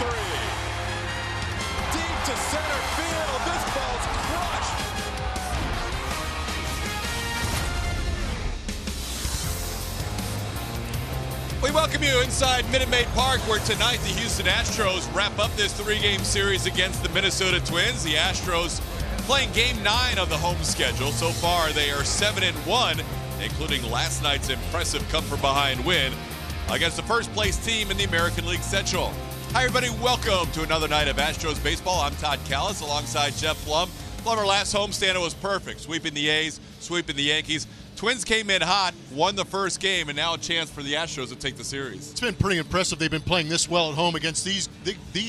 three. Deep to center field. This ball's crushed. We welcome you inside Minute Maid Park, where tonight the Houston Astros wrap up this three-game series against the Minnesota Twins. The Astros playing Game 9 of the home schedule. So far, they are 7-1, including last night's impressive come-from-behind win against the first-place team in the American League Central. Hi, everybody. Welcome to another night of Astros baseball. I'm Todd Callis alongside Jeff Blum. Blummer, last homestand was perfect, sweeping the A's, sweeping the Yankees. Twins came in hot, won the first game, and now a chance for the Astros to take the series. It's been pretty impressive. They've been playing this well at home against these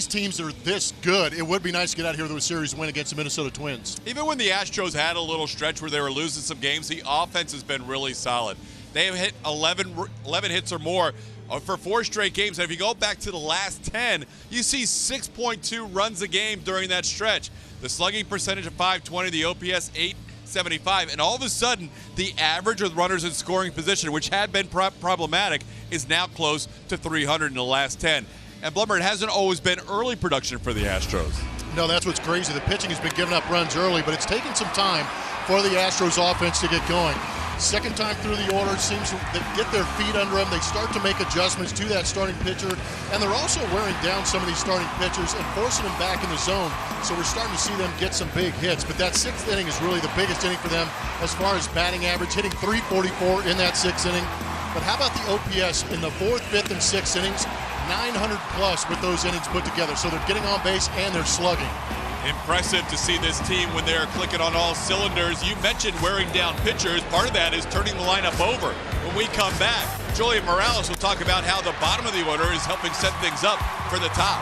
teams that are this good. It would be nice to get out here with a series win against the Minnesota Twins. Even when the Astros had a little stretch where they were losing some games, the offense has been really solid. They have hit 11 hits or more for 4 straight games. And if you go back to the last 10, you see 6.2 runs a game during that stretch. The slugging percentage of .520, the OPS 875, and all of a sudden, the average with runners in scoring position, which had been problematic, is now close to 300 in the last 10. And Blummer, it hasn't always been early production for the Astros. No, that's what's crazy. The pitching has been giving up runs early, but it's taken some time for the Astros offense to get going. Second time through the order, seems to get their feet under them. They start to make adjustments to that starting pitcher, and they're also wearing down some of these starting pitchers and forcing them back in the zone. So we're starting to see them get some big hits. But that 6th inning is really the biggest inning for them as far as batting average, hitting .344 in that 6th inning. But how about the OPS in the 4th, 5th, and 6th innings? 900 plus with those innings put together. So they're getting on base and they're slugging. Impressive to see this team when they're clicking on all cylinders. You mentioned wearing down pitchers. Part of that is turning the lineup over. When we come back, Julian Morales will talk about how the bottom of the order is helping set things up for the top.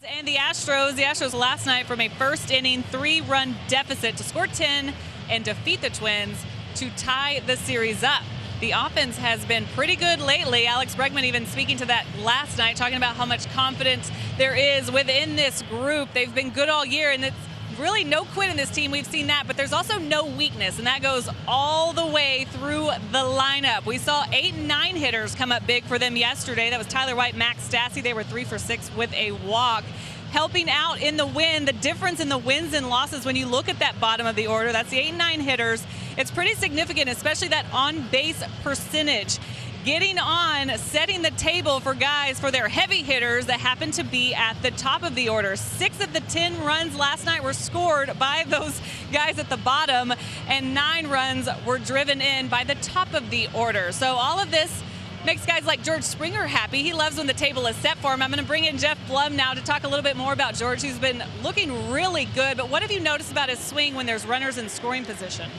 And the Astros last night from a first inning 3-run deficit to score 10 and defeat the Twins to tie the series up. The offense has been pretty good lately. Alex Bregman even speaking to that last night, talking about how much confidence there is within this group. They've been good all year, and it's really no quit in this team. We've seen that, but there's also no weakness, and that goes all the way through the lineup. We saw 8 and 9 hitters come up big for them yesterday. That was Tyler White, Max Stassi. They were 3 for 6 with a walk. Helping out in the win, the difference in the wins and losses when you look at that bottom of the order, that's the 8 and 9 hitters. It's pretty significant, especially that on-base percentage. Getting on, setting the table for guys, for their heavy hitters that happen to be at the top of the order. 6 of the 10 runs last night were scored by those guys at the bottom, and 9 runs were driven in by the top of the order. So all of this makes guys like George Springer happy. He loves when the table is set for him. I'm going to bring in Jeff Blum now to talk a little bit more about George, who's been looking really good. But what have you noticed about his swing when there's runners in scoring position?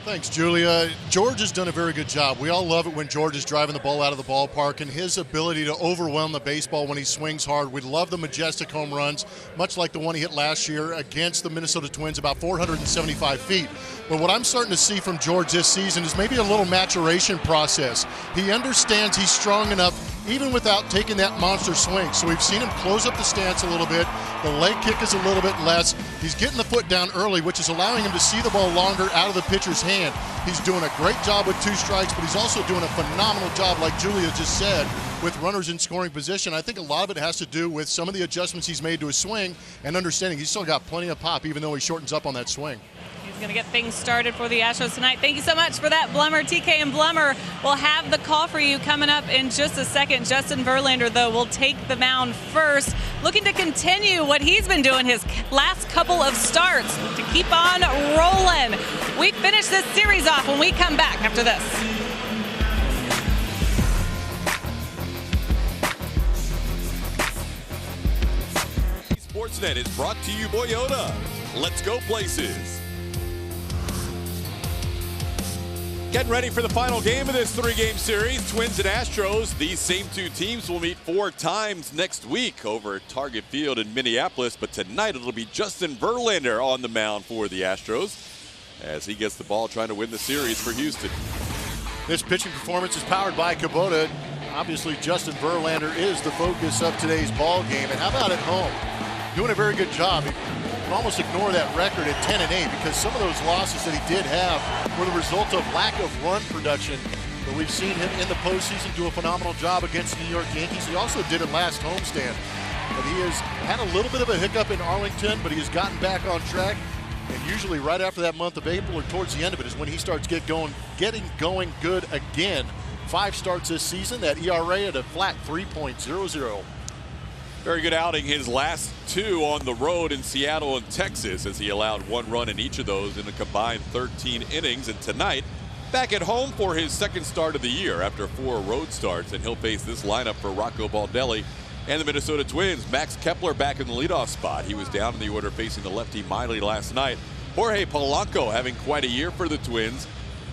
Thanks, Julia. George has done a very good job. We all love it when George is driving the ball out of the ballpark, and his ability to overwhelm the baseball when he swings hard. We love the majestic home runs, much like the one he hit last year against the Minnesota Twins, about 475 feet. But what I'm starting to see from George this season is maybe a little maturation process. He understands he's strong enough even without taking that monster swing. So we've seen him close up the stance a little bit. The leg kick is a little bit less. He's getting the foot down early, which is allowing him to see the ball longer out of the pitcher's hand. He's doing a great job with 2 strikes, but he's also doing a phenomenal job, like Julia just said, with runners in scoring position. I think a lot of it has to do with some of the adjustments he's made to his swing and understanding he's still got plenty of pop, even though he shortens up on that swing. Going to get things started for the Astros tonight. Thank you so much for that, Blummer. TK and Blummer will have the call for you coming up in just a second. Justin Verlander, though, will take the mound first, looking to continue what he's been doing his last couple of starts to keep on rolling. We finish this series off when we come back after this. Sportsnet is brought to you by Toyota. Let's go places. Getting ready for the final game of this 3-game series, Twins and Astros. These same 2 teams will meet 4 times next week over at Target Field in Minneapolis. But tonight it'll be Justin Verlander on the mound for the Astros as he gets the ball trying to win the series for Houston. This pitching performance is powered by Kubota. Obviously, Justin Verlander is the focus of today's ball game. And how about at home? Doing a very good job. You can almost ignore that record at 10-8 because some of those losses that he did have were the result of lack of run production But we've seen him in the postseason do a phenomenal job against the New York Yankees. He also did it last homestand. But he has had a little bit of a hiccup in Arlington, but he has gotten back on track. And usually right after that month of April or towards the end of it is when he starts getting going good again. 5 starts this season, that ERA at a flat 3.00. Very good outing, his last 2 on the road in Seattle and Texas, as he allowed 1 run in each of those in a combined 13 innings. And tonight, back at home for his 2nd start of the year after 4 road starts, and he'll face this lineup for Rocco Baldelli and the Minnesota Twins. Max Kepler back in the leadoff spot. He was down in the order facing the lefty Miley last night. Jorge Polanco having quite a year for the Twins.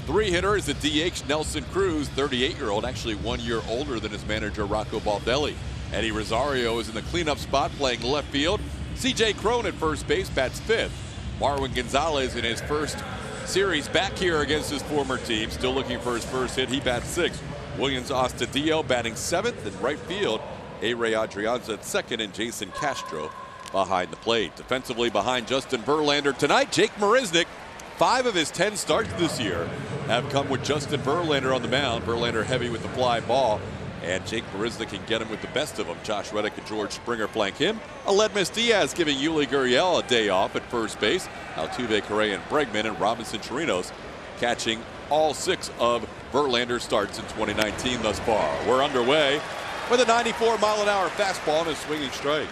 3-hitter is the DH Nelson Cruz, 38-year-old, actually 1 year older than his manager Rocco Baldelli. Eddie Rosario is in the cleanup spot playing left field. C.J. Cron at first base bats 5th. Marwin Gonzalez in his first series back here against his former team, still looking for his first hit. He bats 6th. Williams Astudillo batting 7th. In right field, A-Ray Adrianza at 2nd, and Jason Castro behind the plate. Defensively behind Justin Verlander tonight, Jake Marisnick. 5 of his 10 starts this year have come with Justin Verlander on the mound. Verlander heavy with the fly ball, and Jake Marisnick can get him with the best of them. Josh Reddick and George Springer flank him. Aledmys Diaz giving Yuli Gurriel a day off at first base. Altuve, Correa, and Bregman, and Robinson Chirinos catching all 6 of Verlander's starts in 2019 thus far. We're underway with a 94-mile-an-hour fastball and a swinging strike.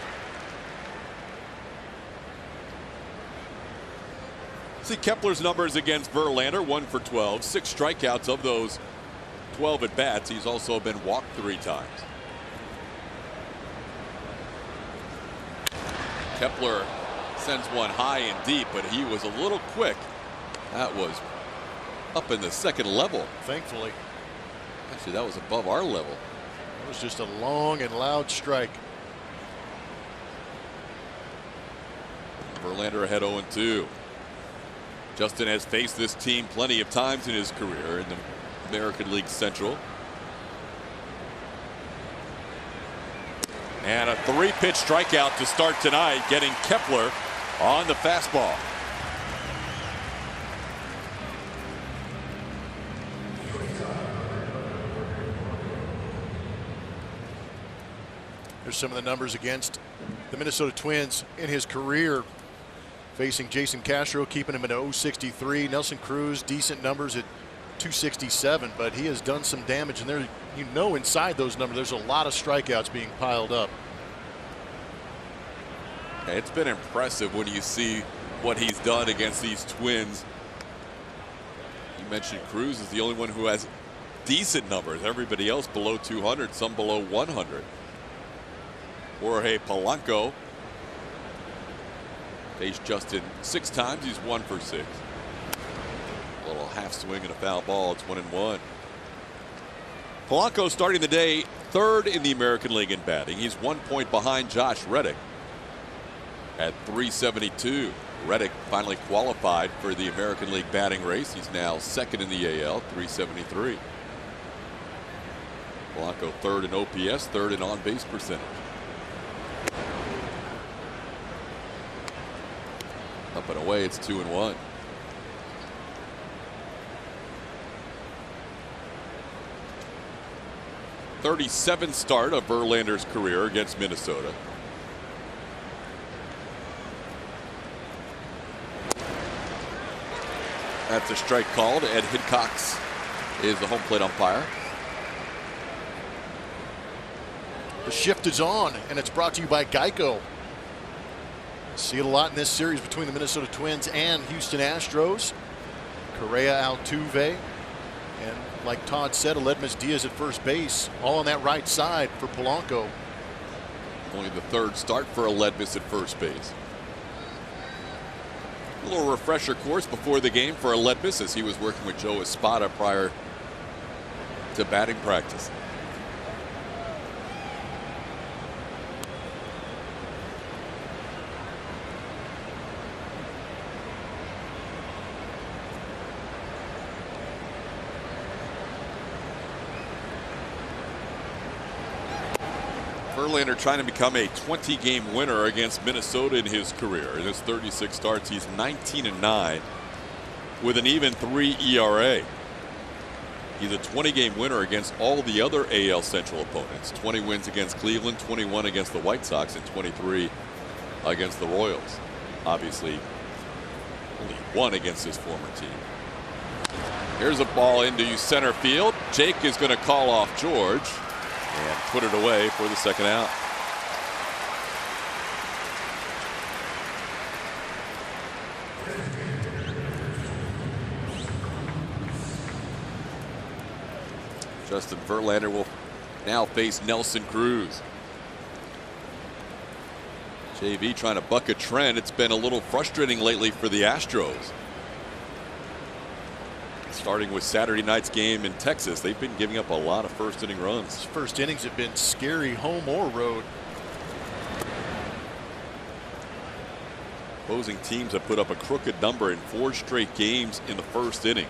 See Kepler's numbers against Verlander: 1 for 12, 6 strikeouts. Of those 12 at bats, he's also been walked 3 times. Kepler sends one high and deep, but he was a little quick. That was up in the 2nd level. Thankfully. Actually, that was above our level. It was just a long and loud strike. Verlander ahead 0-2. Justin has faced this team plenty of times in his career in the American League Central. And a 3-pitch strikeout to start tonight, getting Kepler on the fastball. There's some of the numbers against the Minnesota Twins in his career. Facing Jason Castro, keeping him at 0.63. Nelson Cruz, decent numbers at 267, but he has done some damage. And there, inside those numbers, there's a lot of strikeouts being piled up. It's been impressive when you see what he's done against these Twins. You mentioned Cruz is the only one who has decent numbers. Everybody else below 200, some below 100. Jorge Polanco faced Justin 6 times. He's 1 for 6. A little half swing and a foul ball. It's 1-1. Polanco starting the day 3rd in the American League in batting. He's 1 point behind Josh Reddick at 372. Reddick finally qualified for the American League batting race. He's now 2nd in the AL, 373. Polanco 3rd in OPS, 3rd in on-base percentage. Up and away, it's 2-1. '37th start of Verlander's career against Minnesota. That's a strike called. Ed Hidcox is the home plate umpire. The shift is on, and it's brought to you by Geico. See it a lot in this series between the Minnesota Twins and Houston Astros. Correa, Altuve, and like Todd said, Aledmys Diaz at first base, all on that right side for Polanco. Only the 3rd start for Aledmys at first base. A little refresher course before the game for Aledmys, as he was working with Joe Espada prior to batting practice. Verlander trying to become a 20-game winner against Minnesota in his career. In his 36 starts, he's 19-9 with an even 3 ERA. He's a 20-game winner against all the other AL Central opponents. 20 wins against Cleveland, 21 against the White Sox, and 23 against the Royals. Obviously, only one against his former team. Here's a ball into center field. Jake is going to call off George and put it away for the second out. Justin Verlander will now face Nelson Cruz. JV trying to buck a trend. It's been a little frustrating lately for the Astros. Starting with Saturday night's game in Texas, they've been giving up a lot of first inning runs. First innings have been scary, home or road. Opposing teams have put up a crooked number in 4 straight games in the first inning.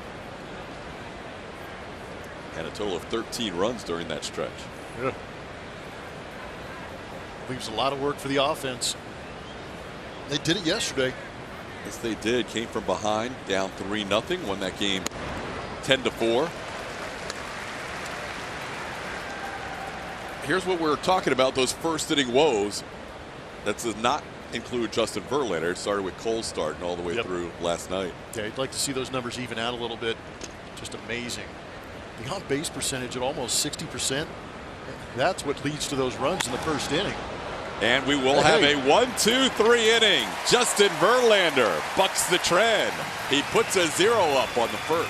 And a total of 13 runs during that stretch. Yeah. Leaves a lot of work for the offense. They did it yesterday. Yes, they did. Came from behind, down 3-0. Won that game 10-4. Here's what we're talking about, those first inning woes. That does not include Justin Verlander. It started with Cole starting all the way through last night. Yeah, you'd like to see those numbers even out a little bit. Just amazing. The on-base percentage at almost 60%. That's what leads to those runs in the first inning. And we will have a 1-2-3 inning. Justin Verlander bucks the trend. He puts a 0 up on the first.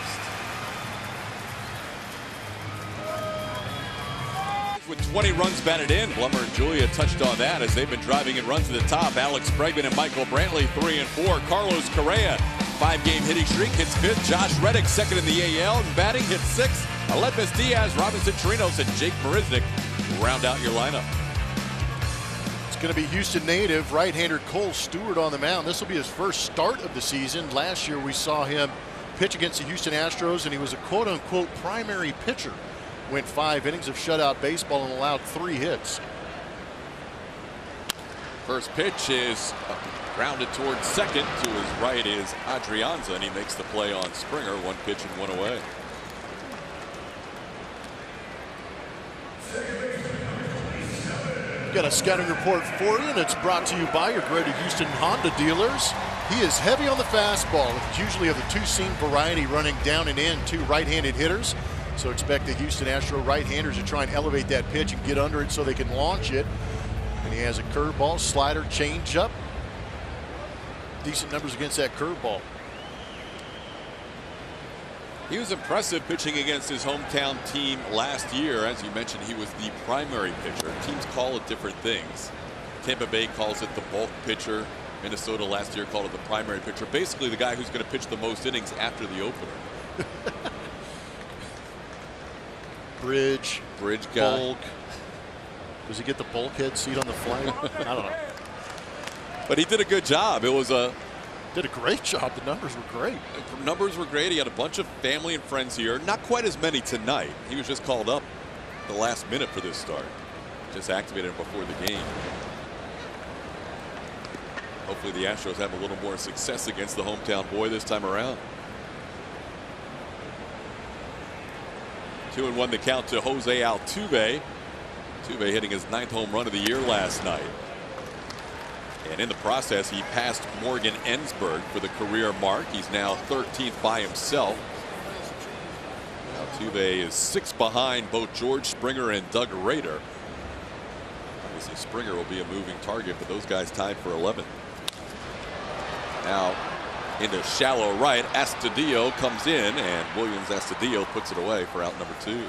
With 20 runs batted in, Blummer and Julia touched on that as they've been driving in runs to the top. Alex Bregman and Michael Brantley 3 and 4. Carlos Correa, 5-game hitting streak, hits 5th. Josh Reddick, 2nd in the AL, and batting hits 6th. Aledmus Diaz, Robinson Chirinos, and Jake Marisnick round out your lineup. It's going to be Houston native right-hander Cole Stewart on the mound. This will be his first start of the season. Last year we saw him pitch against the Houston Astros, and he was a quote-unquote primary pitcher. Went 5 innings of shutout baseball and allowed 3 hits. First pitch is grounded towards second. To his right is Adrianza, and he makes the play on Springer. 1 pitch and 1 away. Got a scouting report for you, and it's brought to you by your Greater Houston Honda dealers. He is heavy on the fastball. It's usually of the 2-seam variety, running down and in, 2 right-handed hitters. So expect the Houston Astro right-handers to try and elevate that pitch and get under it so they can launch it. And he has a curveball, slider, changeup. Decent numbers against that curveball. He was impressive pitching against his hometown team last year. As you mentioned, he was the primary pitcher. Teams call it different things. Tampa Bay calls it the bulk pitcher. Minnesota last year called it the primary pitcher. Basically the guy who's going to pitch the most innings after the opener. Bridge guy. Bulk. Does he get the bulkhead seat on the flight? I don't know. But he did a good job. It was did a great job. The numbers were great. The numbers were great. He had a bunch of family and friends here. Not quite as many tonight. He was just called up the last minute for this start. Just activated him before the game. Hopefully the Astros have a little more success against the hometown boy this time around. 2-1 the count to Jose Altuve. Altuve hitting his 9th home run of the year last night. And in the process, he passed Morgan Ensberg for the career mark. He's now 13th by himself. Altuve is 6 behind both George Springer and Doug Rader. Obviously, Springer will be a moving target, but those guys tied for 11th. Now into shallow right, Astudillo comes in, and Williams Astudillo puts it away for out number 2.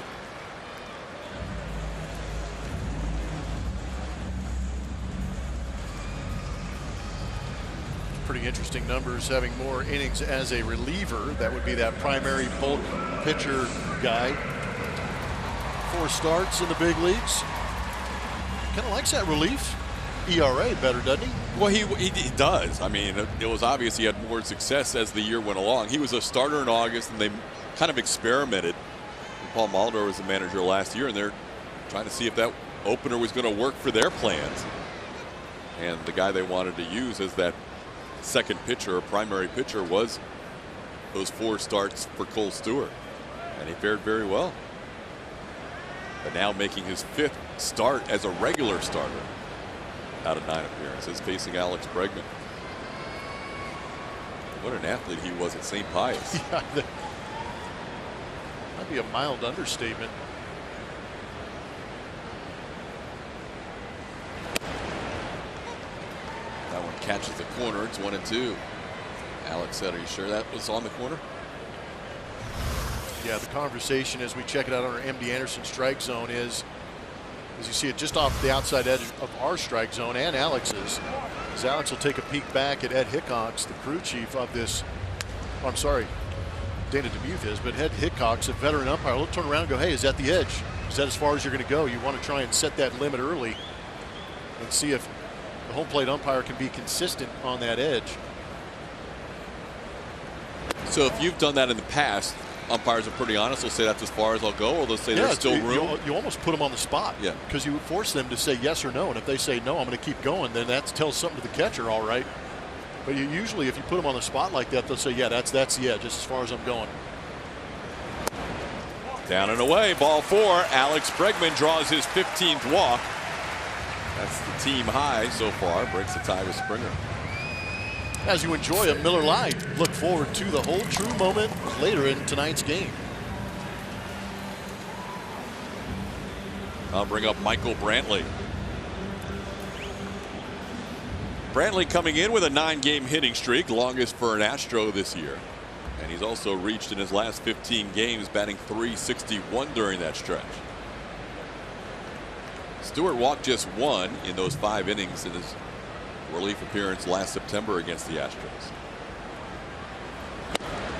Pretty interesting numbers, having more innings as a reliever. That would be that primary bulk pitcher guy. 4 starts in the big leagues. Kind of likes that relief ERA better, doesn't he? Well, he does. I mean, it was obvious he had more success as the year went along. He was a starter in August, and they kind of experimented. Paul Molitor was the manager last year, and they're trying to see if that opener was going to work for their plans. And the guy they wanted to use as that second pitcher or primary pitcher was those 4 starts for Cole Stewart. And he fared very well. But now making his 5th start as a regular starter out of 9 appearances, facing Alex Bregman. What an athlete he was at St. Pius. Yeah, that might be a mild understatement. That one catches the corner. It's 1-2. Alex said, "Are you sure that was on the corner?" Yeah, the conversation as we check it out on our MD Anderson strike zone is, as you see it just off the outside edge of our strike zone and Alex's, as Alex will take a peek back at Ed Hickox, the crew chief of this. Oh, I'm sorry, Dana DeMuth is, but Ed Hickox, a veteran umpire, will turn around and go, "Hey, is that the edge? Is that as far as you're going to go?" You want to try and set that limit early and see if the home plate umpire can be consistent on that edge. So if you've done that in the past, umpires are pretty honest. They'll say that's as far as I'll go, or they'll say there's still room. You almost put them on the spot. Yeah. Because you force them to say yes or no. And if they say no, I'm going to keep going, then that tells something to the catcher, all right. But you usually, if you put them on the spot like that, they'll say, yeah, that's the edge, just as far as I'm going. Down and away, ball 4. Alex Bregman draws his 15th walk. That's the team high so far. Breaks the tie with Springer. As you enjoy a Miller Lite, look forward to the whole true moment later in tonight's game. I'll bring up Michael Brantley. Brantley coming in with a 9-game hitting streak, longest for an Astro this year. And he's also reached in his last 15 games, batting .361 during that stretch. Stewart walked just 1 in those 5 innings in his relief appearance last September against the Astros.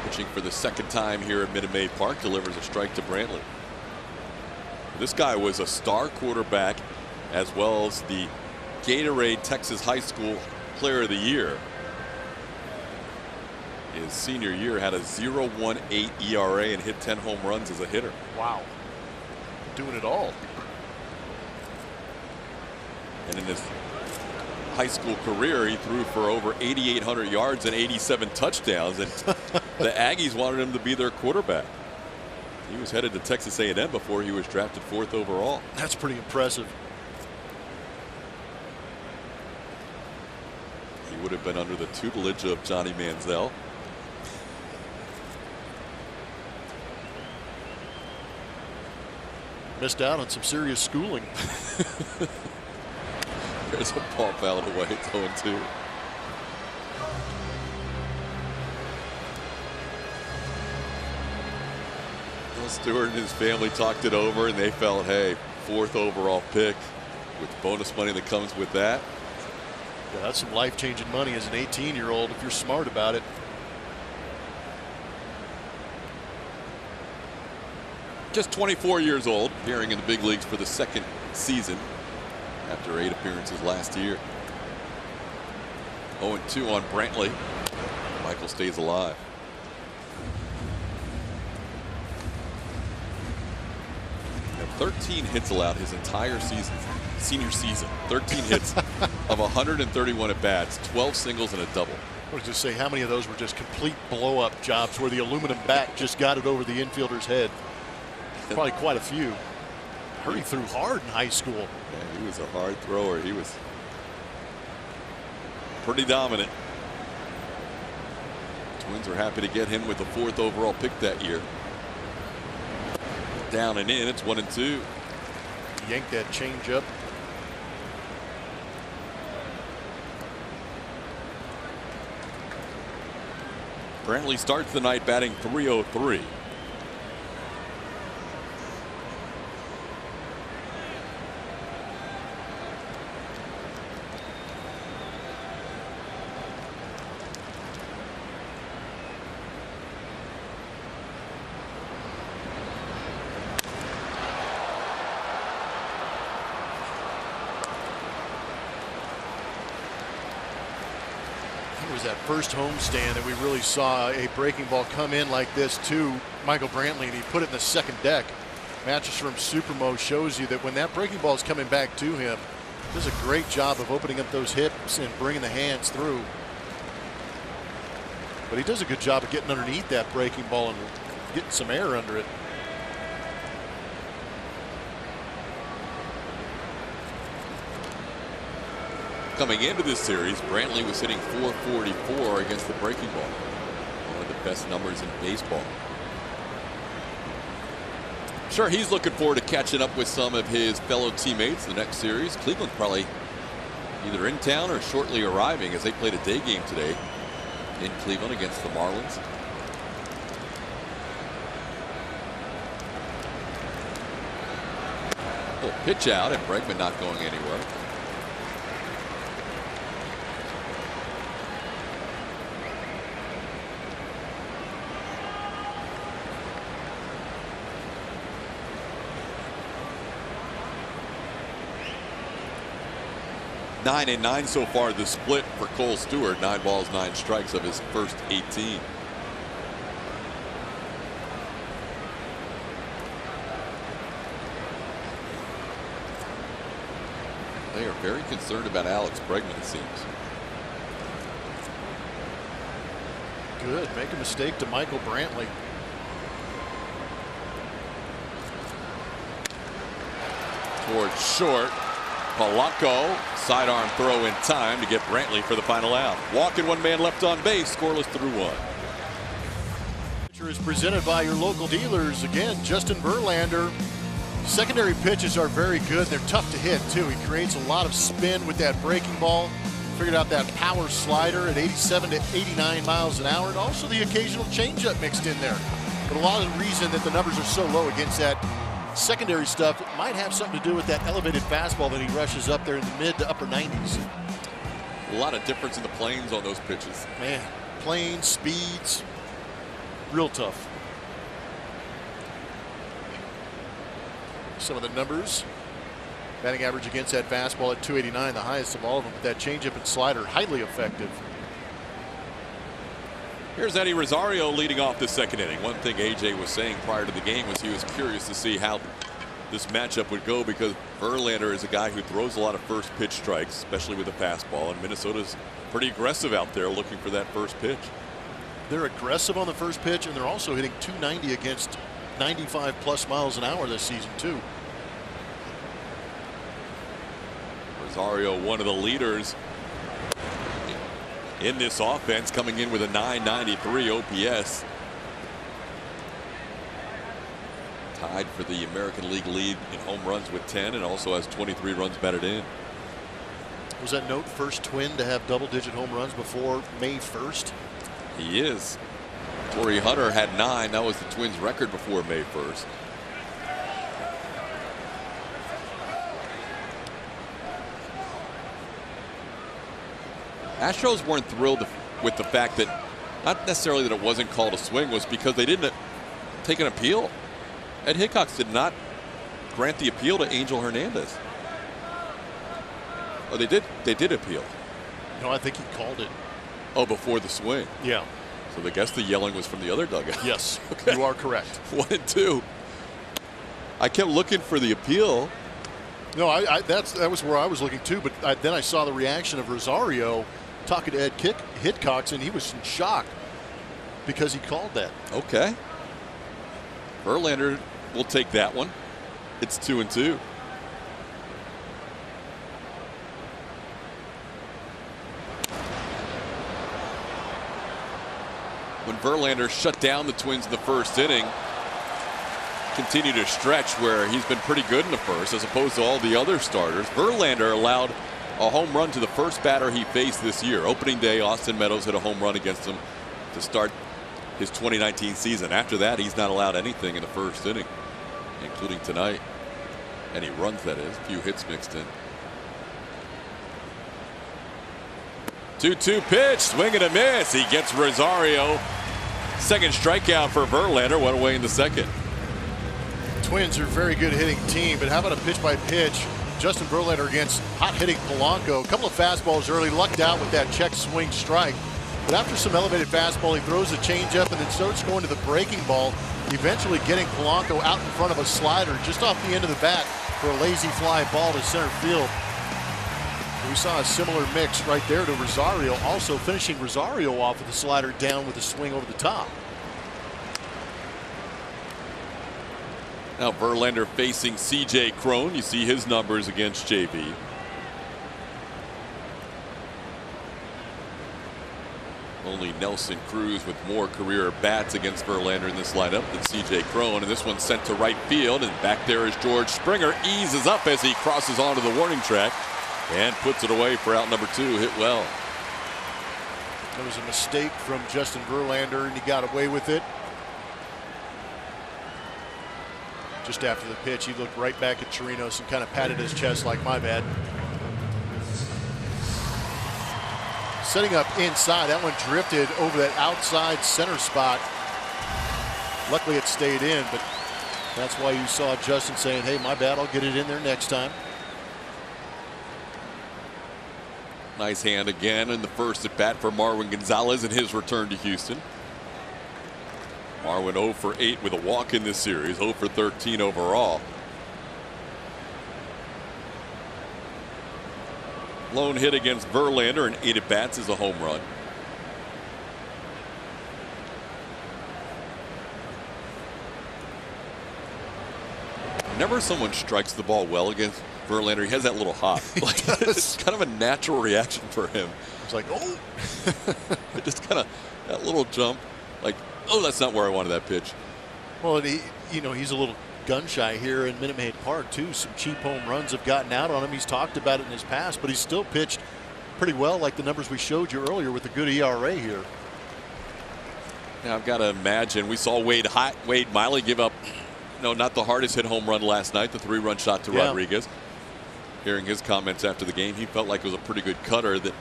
Pitching for the 2nd time here at Minute Maid Park, delivers a strike to Brantley. This guy was a star quarterback as well as the Gatorade Texas High School Player of the Year. His senior year had a .018 ERA and hit 10 home runs as a hitter. Wow. Doing it all. And in his high school career, he threw for over 8,800 yards and 87 touchdowns, and the Aggies wanted him to be their quarterback. He was headed to Texas A&M before he was drafted 4th overall. That's pretty impressive. He would have been under the tutelage of Johnny Manziel. Missed out on some serious schooling. There's a ball fouled away. It's 0-2. Well, Stewart and his family talked it over, and they felt, hey, 4th overall pick with bonus money that comes with that. Yeah, that's some life-changing money as an 18-year-old if you're smart about it. Just 24 years old, appearing in the big leagues for the 2nd season after 8 appearances last year. 0-2 on Brantley. Michael stays alive. And 13 hits allowed his entire season, senior season. 13 hits of 131 at bats, 12 singles and a double. I was just say how many of those were just complete blow-up jobs where the aluminum bat just got it over the infielder's head. Probably quite a few. He threw hard in high school. Yeah, he was a hard thrower. He was pretty dominant. Twins are happy to get him with the 4th overall pick that year. Down and in. It's 1-2. Yanked that changeup. Brantley starts the night batting .303. Was that first homestand that we really saw a breaking ball come in like this to Michael Brantley, and he put it in the 2nd deck. Mattress Firm Supermo shows you that when that breaking ball is coming back to him, does a great job of opening up those hips and bringing the hands through. But he does a good job of getting underneath that breaking ball and getting some air under it. Coming into this series, Brantley was hitting .444 against the breaking ball. One of the best numbers in baseball. Sure, he's looking forward to catching up with some of his fellow teammates in the next series. Cleveland's probably either in town or shortly arriving, as they played a day game today in Cleveland against the Marlins. Little pitch out, and Bregman not going anywhere. Nine and 9 so far, the split for Cole Stewart. 9 balls, 9 strikes of his first 18. They are very concerned about Alex Bregman, it seems. Good. Make a mistake to Michael Brantley. Towards short. Polanco, sidearm throw in time to get Brantley for the final out. Walking, one man left on base, scoreless through 1. Pitcher is presented by your local dealers. Again, Justin Verlander. Secondary pitches are very good. They're tough to hit, too. He creates a lot of spin with that breaking ball. Figured out that power slider at 87 to 89 miles an hour, and also the occasional changeup mixed in there. But a lot of the reason that the numbers are so low against that secondary stuff, it might have something to do with that elevated fastball that he rushes up there in the mid to upper 90s. A lot of difference in the planes on those pitches. Man, planes, speeds, real tough. Some of the numbers. Batting average against that fastball at 289, the highest of all of them. But that changeup and slider, highly effective. Here's Eddie Rosario leading off the second inning. One thing AJ was saying prior to the game was he was curious to see how this matchup would go, because Verlander is a guy who throws a lot of first pitch strikes, especially with a fastball, and Minnesota's pretty aggressive out there looking for that first pitch. They're aggressive on the first pitch, and they're also hitting 290 against 95 plus miles an hour this season too. Rosario, one of the leaders in this offense, coming in with a .993 OPS. Tied for the American League lead in home runs with 10, and also has 23 runs batted in. Was that Note first Twin to have double-digit home runs before May 1st? He is. Torrey Hunter had 9. That was the Twins' record before May 1st. Astros weren't thrilled with the fact that, not necessarily that it wasn't called a swing, was because they didn't take an appeal. Ed Hickox did not grant the appeal to Angel Hernandez. Oh, they did appeal. No, I think he called it. Oh, before the swing. Yeah. So I guess the yelling was from the other dugout. Yes, okay. You are correct. 1 and 2. I kept looking for the appeal. No, that was where I was looking too, but then I saw the reaction of Rosario talking to Ed Hickox, and he was in shock because he called that. Okay. Verlander will take that one. It's 2 and 2. When Verlander shut down the Twins in the first inning, continued to stretch where he's been pretty good in the first as opposed to all the other starters. Verlander allowed a home run to the first batter he faced this year. Opening day, Austin Meadows hit a home run against him to start his 2019 season. After that, he's not allowed anything in the first inning, including tonight. Any runs, that is. A few hits mixed in. 2-2 pitch, swing and a miss. He gets Rosario. Second strikeout for Verlander, went away in the second. Twins are a very good hitting team, but how about a pitch by pitch? Justin Verlander against hot hitting Polanco. A couple of fastballs early, lucked out with that check swing strike. But after some elevated fastball, he throws a changeup and then starts going to the breaking ball, eventually getting Polanco out in front of a slider just off the end of the bat for a lazy fly ball to center field. We saw a similar mix right there to Rosario, also finishing Rosario off with a slider down with a swing over the top. Now Verlander facing C.J. Cron. You see his numbers against JV. only Nelson Cruz with more career bats against Verlander in this lineup than C.J. Cron, and this one's sent to right field, and back there is George Springer. Eases up as he crosses onto the warning track and puts it away for out number 2. Hit well. There was a mistake from Justin Verlander, and he got away with it. Just after the pitch, he looked right back at Chirinos and kind of patted his chest like, my bad. Setting up inside, that one drifted over that outside center spot. Luckily it stayed in, but that's why you saw Justin saying, hey, my bad, I'll get it in there next time. Nice hand again in the first at bat for Marwin Gonzalez in his return to Houston. Marwin 0 for 8 with a walk in this series, 0 for 13 overall. Lone hit against Verlander and 8 at bats is a home run. Whenever someone strikes the ball well against Verlander, he has that little hop. Like, it's kind of a natural reaction for him. It's like, oh. It just kind of, that little jump, like, oh, that's not where I wanted that pitch. Well, and he's a little gun shy here in Minute Maid Park too. Some cheap home runs have gotten out on him. He's talked about it in his past, but he's still pitched pretty well, like the numbers we showed you earlier with a good ERA here. Now I've got to imagine, we saw Wade Miley give up, not the hardest hit home run last night, the 3-run shot to Rodriguez. Hearing his comments after the game, he felt like it was a pretty good cutter that,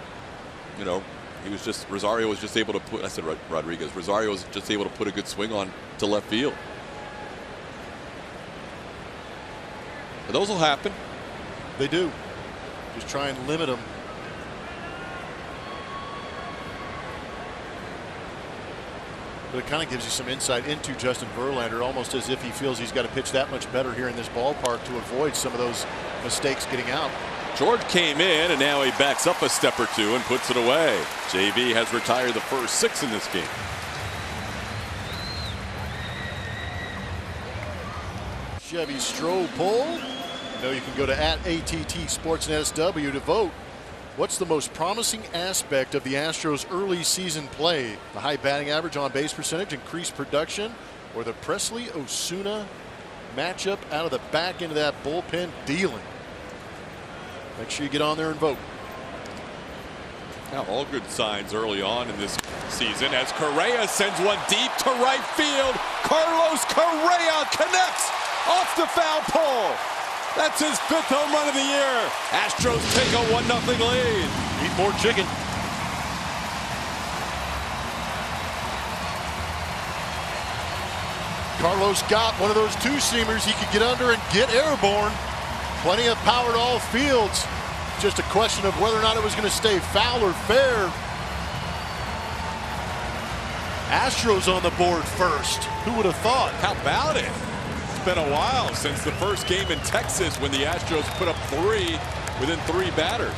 he was just, Rosario was just able to put, I said Rodriguez, Rosario was just able to put a good swing on to left field. But those will happen. They do. Just try and limit them. But it kind of gives you some insight into Justin Verlander, almost as if he feels he's got to pitch that much better here in this ballpark to avoid some of those mistakes getting out. George came in, and now he backs up a step or two and puts it away. JV has retired the first 6 in this game. Chevy Stroh poll. You can go to @AT&T Sportsnet SW to vote. What's the most promising aspect of the Astros' early season play? The high batting average, on base percentage, increased production, or the Presley-Osuna matchup out of the back end of that bullpen dealing? Make sure you get on there and vote. Now, all good signs early on in this season as Correa sends one deep to right field. Carlos Correa connects off the foul pole. That's his 5th home run of the year. Astros take a 1-0 lead. Eat more chicken. Carlos got one of those 2-seamers he could get under and get airborne. Plenty of power to all fields. Just a question of whether or not it was going to stay foul or fair. Astros on the board first. Who would have thought? How about it? It's been a while since the first game in Texas when the Astros put up 3 within 3 batters.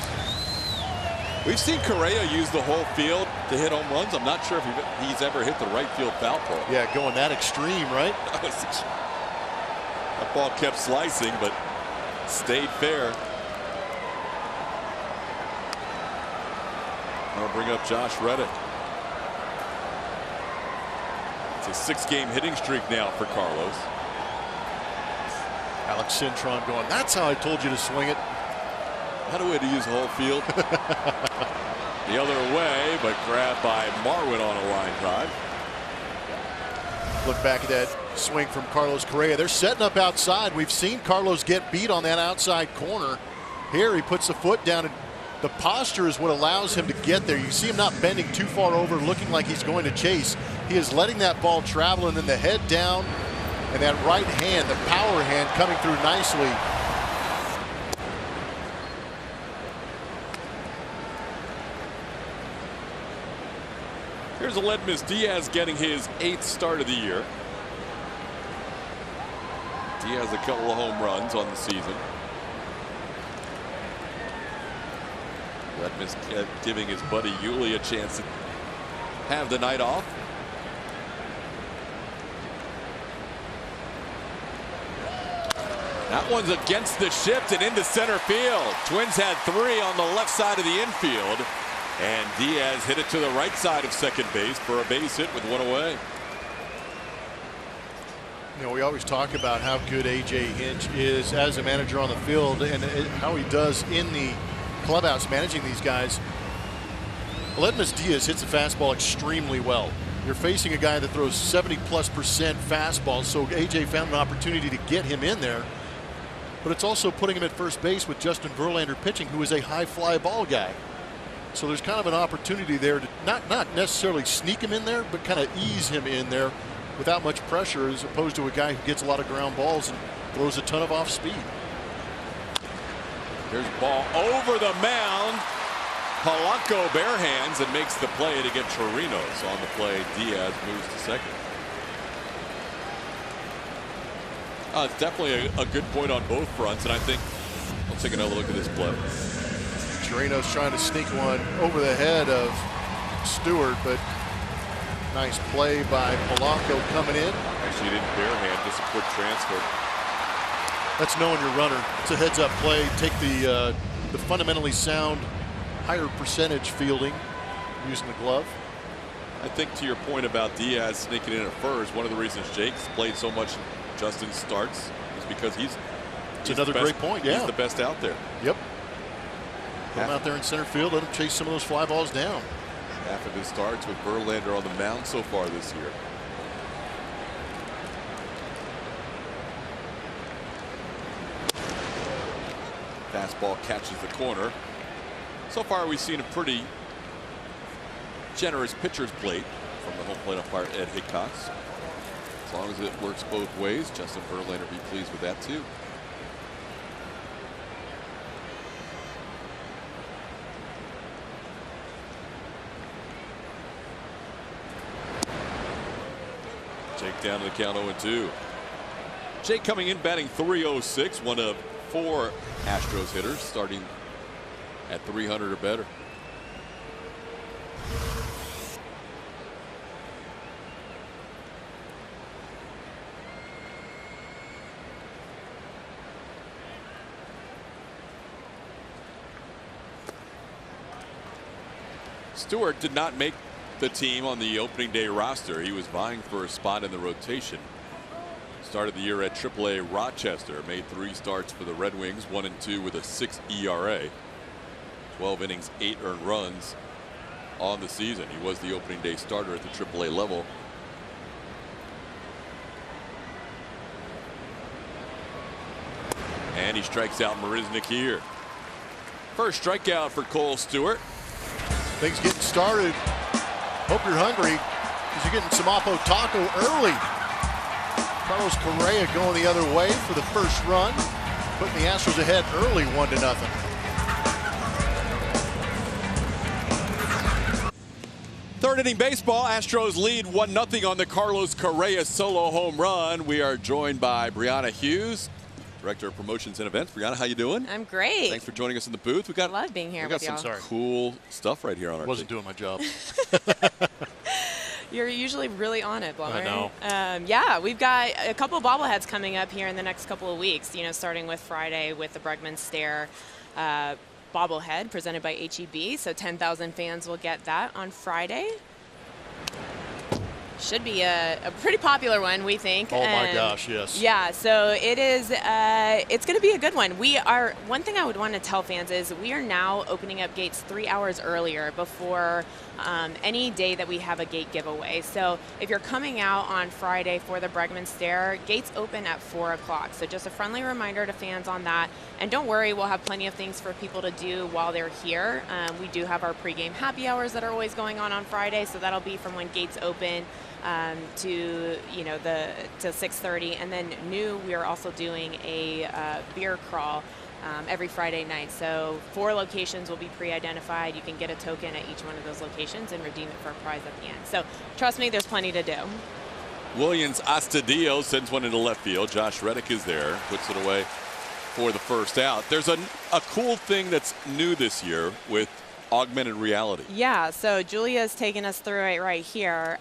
We've seen Correa use the whole field to hit home runs. I'm not sure if he's ever hit the right field foul pole. Yeah, going that extreme, right? That ball kept slicing, but stayed fair. I'll bring up Josh Reddick. It's a 6-game hitting streak now for Carlos. Alex Cintron going, that's how I told you to swing it. Not a way to use the whole field. The other way, but grabbed by Marwin on a line drive. Look back at that swing from Carlos Correa. They're setting up outside. We've seen Carlos get beat on that outside corner. Here he puts the foot down, and the posture is what allows him to get there. You see him not bending too far over, looking like he's going to chase. He is letting that ball travel, and then the head down, and that right hand, the power hand, coming through nicely. Here's Aledmys Diaz getting his 8th start of the year. Diaz a couple of home runs on the season. Aledmys giving his buddy Yuli a chance to have the night off. That one's against the shift and into center field. Twins had 3 on the left side of the infield. And Diaz hit it to the right side of second base for a base hit with one away. You know, we always talk about how good A.J. Hinch is as a manager on the field and how he does in the clubhouse managing these guys. Aledmys Diaz hits the fastball extremely well. You're facing a guy that throws 70+% fastball, so A.J. found an opportunity to get him in there. But it's also putting him at first base with Justin Verlander pitching, who is a high fly ball guy. So there's kind of an opportunity there to not necessarily sneak him in there, but kind of ease him in there without much pressure, as opposed to a guy who gets a lot of ground balls and throws a ton of off speed. There's a ball over the mound. Polanco bare hands and makes the play to get Chirinos on the play. Diaz moves to second. It's definitely a good point on both fronts, and I think let's take another look at this play. Chirinos trying to sneak one over the head of Stewart, but nice play by Polanco coming in. Actually, he didn't bare hand, just a quick transfer. That's knowing your runner. It's a heads-up play. Take the fundamentally sound, higher percentage fielding using the glove. I think to your point about Diaz sneaking in at first, one of the reasons Jake's played so much in Justin's starts is because he's another great point. Yeah, he's the best out there. Yep. Put him out there in center field. Let him chase some of those fly balls down. Half of his starts with Verlander on the mound so far this year. Fastball catches the corner. So far we've seen a pretty generous pitcher's plate from the home plate umpire Ed Hickox. As long as it works both ways, Justin Verlander be pleased with that too. Jake down to the count 0-2. Jake coming in batting .306, one of 4 Astros hitters, starting at 300 or better. Stewart did not make the team on the opening day roster. He was vying for a spot in the rotation. Started the year at AAA Rochester, made 3 starts for the Red Wings, 1-2 with a 6 ERA. 12 innings, 8 earned runs on the season. He was the opening day starter at the AAA level. And he strikes out Marisnik here. First strikeout for Cole Stewart. Things getting started. Hope you're hungry because you're getting some Oppo Taco early. Carlos Correa going the other way for the first run, putting the Astros ahead early, 1-0. Third inning baseball. Astros lead 1-0 on the Carlos Correa solo home run. We are joined by Brianna Hughes, Director of Promotions and Events. Brianna, how you doing? I'm great. Thanks for joining us in the booth. I love being here with y'all. We got some cool stuff right here on our Wasn't doing my job. You're usually really on it, Blummer. I know. Yeah, we've got a couple bobbleheads coming up here in the next couple of weeks, you know, starting with Friday with the Bregman Stare bobblehead presented by HEB. So 10,000 fans will get that on Friday. Should be a pretty popular one, we think. Oh my gosh, yes. Yeah, so it is. It's going to be a good one. One thing I would want to tell fans is we are now opening up gates 3 hours earlier before any day that we have a gate giveaway. So if you're coming out on Friday for the Bregman Stare, gates open at 4 o'clock. So just a friendly reminder to fans on that. And don't worry, we'll have plenty of things for people to do while they're here. We do have our pregame happy hours that are always going on Friday, so that'll be from when gates open to 6:30, and then we are also doing a beer crawl every Friday night. So 4 locations will be pre-identified. You can get a token at each one of those locations and redeem it for a prize at the end. So trust me, there's plenty to do. Williams Astudillo sends one into left field. Josh Reddick is there, puts it away for the first out. There's a cool thing that's new this year with augmented reality. Yeah, so Julia's taking us through it right here.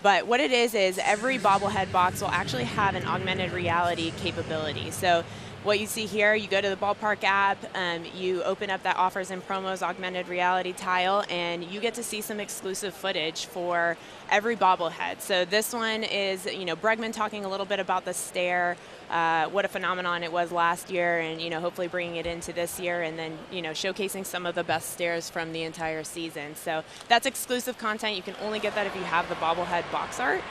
But what it is every bobblehead box will actually have an augmented reality capability. So what you see here, you go to the ballpark app, you open up that offers and promos augmented reality tile, and you get to see some exclusive footage for every bobblehead. So this one is, Bregman talking a little bit about the stare, what a phenomenon it was last year, and hopefully bringing it into this year, and then showcasing some of the best stares from the entire season. So that's exclusive content. You can only get that if you have the bobblehead box art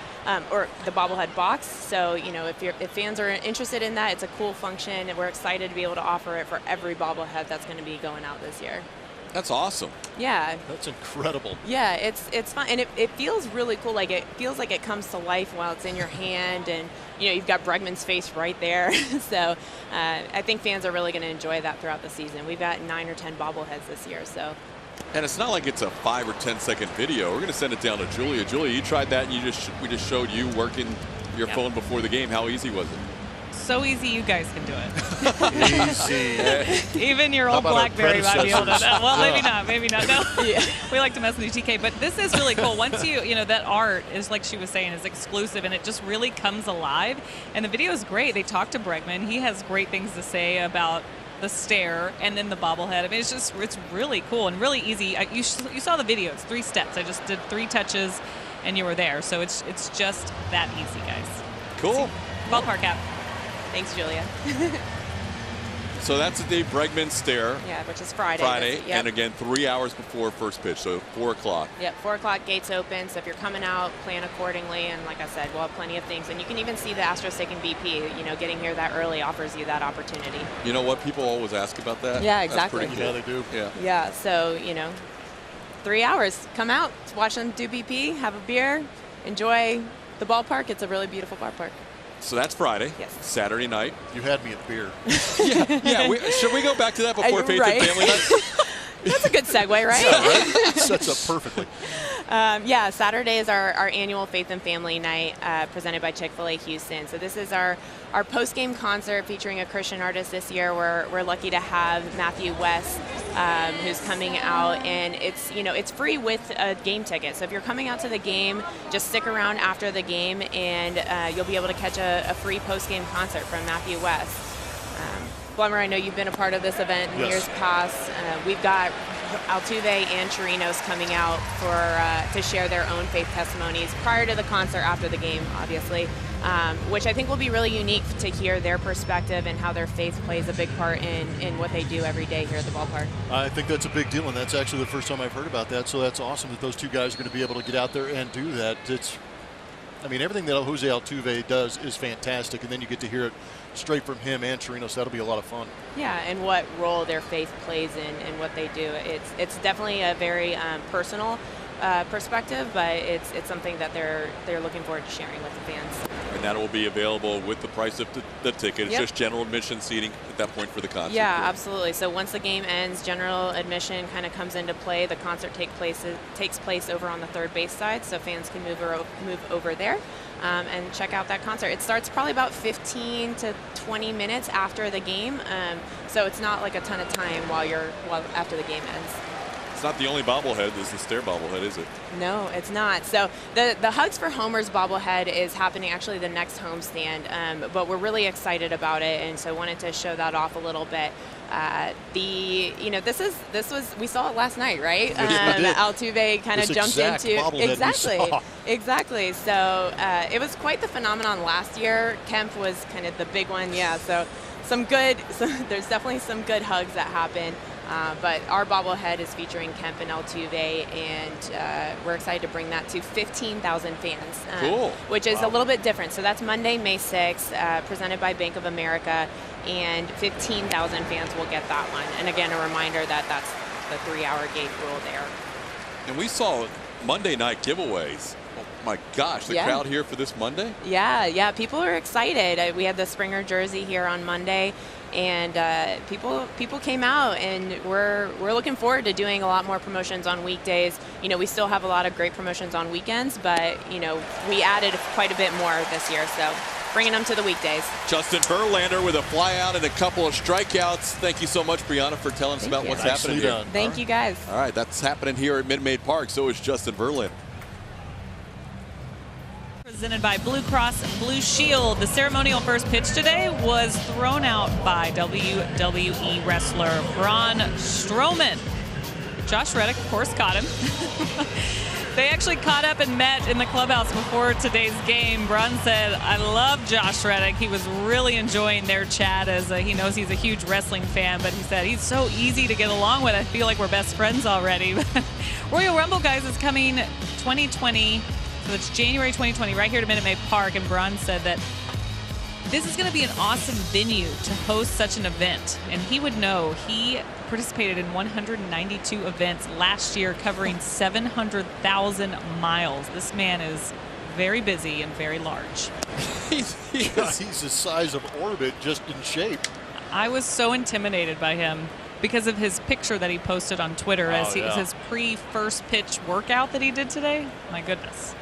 or the bobblehead box. So if fans are interested in that, it's a cool function, and we're excited to be able to offer it for every bobblehead that's going to be going out this year. That's awesome. Yeah. That's incredible. Yeah, it's fun, and it feels really cool. Like, it feels like it comes to life while it's in your hand, and you've got Bregman's face right there. So I think fans are really going to enjoy that throughout the season. We've got 9 or 10 bobbleheads this year. So. And it's not like it's a 5 or 10 second video. We're going to send it down to Julia. Julia, you tried that, and we just showed you working your phone before the game. How easy was it? So easy, you guys can do it. Easy. Even your old BlackBerry might be able to. Well, maybe not. No. Yeah. We like to mess with you, TK. But this is really cool. Once that art is, like she was saying, is exclusive, and it just really comes alive. And the video is great. They talk to Bregman. He has great things to say about the stare and then the bobblehead. I mean, it's really cool and really easy. You saw the video. It's 3 steps. I just did 3 touches, and you were there. So it's just that easy, guys. Cool. Ballpark app. Thanks, Julia. So that's the Dave Bregman stare. Yeah, which is Friday. Yep. And again, 3 hours before first pitch, so 4 o'clock. Yep, 4 o'clock, gates open. So if you're coming out, plan accordingly. And like I said, we'll have plenty of things. And you can even see the Astros taking BP. Getting here that early offers you that opportunity. You know what? People always ask about that. Yeah, exactly. That's pretty cool. Yeah, they do. Yeah. Yeah, so, 3 hours. Come out, watch them do BP, have a beer, enjoy the ballpark. It's a really beautiful ballpark. So that's Friday. Yes. Saturday night. You had me at beer. Yeah. Should we go back to that before Faith right. and Family Night? That's a good segue, right? Yeah, right? Sets up perfectly. Saturday is our annual Faith and Family Night presented by Chick-fil-A Houston. So this is our post-game concert featuring a Christian artist this year. We're lucky to have Matthew West, who's coming out, and it's free with a game ticket. So if you're coming out to the game, just stick around after the game, and you'll be able to catch a free post-game concert from Matthew West. Blummer, I know you've been a part of this event in years past. We've got Altuve and Chirinos coming out to share their own faith testimonies prior to the concert, after the game, obviously, which I think will be really unique to hear their perspective and how their faith plays a big part in what they do every day here at the ballpark. I think that's a big deal, and that's actually the first time I've heard about that, so that's awesome that those two guys are going to be able to get out there and do that. Everything that Jose Altuve does is fantastic, and then you get to hear it straight from him and Chirinos. That'll be a lot of fun. Yeah, and what role their faith plays in what they do. It's definitely a very personal perspective, but it's something that they're looking forward to sharing with the fans. And that will be available with the price of the ticket. It's just general admission seating at that point for the concert. Yeah, absolutely. So once the game ends, general admission kind of comes into play. The concert takes place over on the third base side, so fans can move over there and check out that concert. It starts probably about 15 to 20 minutes after the game, so it's not like a ton of time after the game ends. It's not the only bobblehead. There's the stare bobblehead, is it? No, it's not. So the Hugs for Homers bobblehead is happening actually the next homestand, but we're really excited about it, and so wanted to show that off a little bit. This was we saw it last night, right? Altuve kind of jumped into exactly. So it was quite the phenomenon last year. Kemp was kind of the big one, yeah. So there's definitely some good hugs that happen. But our bobblehead is featuring Kemp and Altuve, and we're excited to bring that to 15,000 fans, cool. Which is a little bit different. So that's Monday, May 6th, presented by Bank of America, and 15,000 fans will get that one. And again, a reminder that that's the 3-hour gate rule there. And we saw Monday night giveaways. Oh my gosh, the crowd here for this Monday? Yeah, people are excited. We had the Springer jersey here on Monday. And people came out, and we're looking forward to doing a lot more promotions on weekdays. We still have a lot of great promotions on weekends, but we added quite a bit more this year, so bringing them to the weekdays. Justin Verlander with a flyout and a couple of strikeouts. Thank you so much, Brianna, for telling us about what's happening here. Thank you, guys. All right, that's happening here at Minute Maid Park. So is Justin Verlander. Presented by Blue Cross Blue Shield. The ceremonial first pitch today was thrown out by WWE wrestler Braun Strowman. Josh Reddick, of course, caught him. They actually caught up and met in the clubhouse before today's game. Braun said, "I love Josh Reddick." He was really enjoying their chat as he knows he's a huge wrestling fan, but he said he's so easy to get along with. I feel like we're best friends already. Royal Rumble, guys, is coming 2020. So it's January 2020 right here to Minute Maid Park, and Braun said that this is going to be an awesome venue to host such an event. And he would know. He participated in 192 events last year, covering 700,000 miles. This man is very busy and very large. He's the size of Orbit, just in shape. I was so intimidated by him because of his picture that he posted on Twitter as his pre-first pitch workout that he did today. My goodness.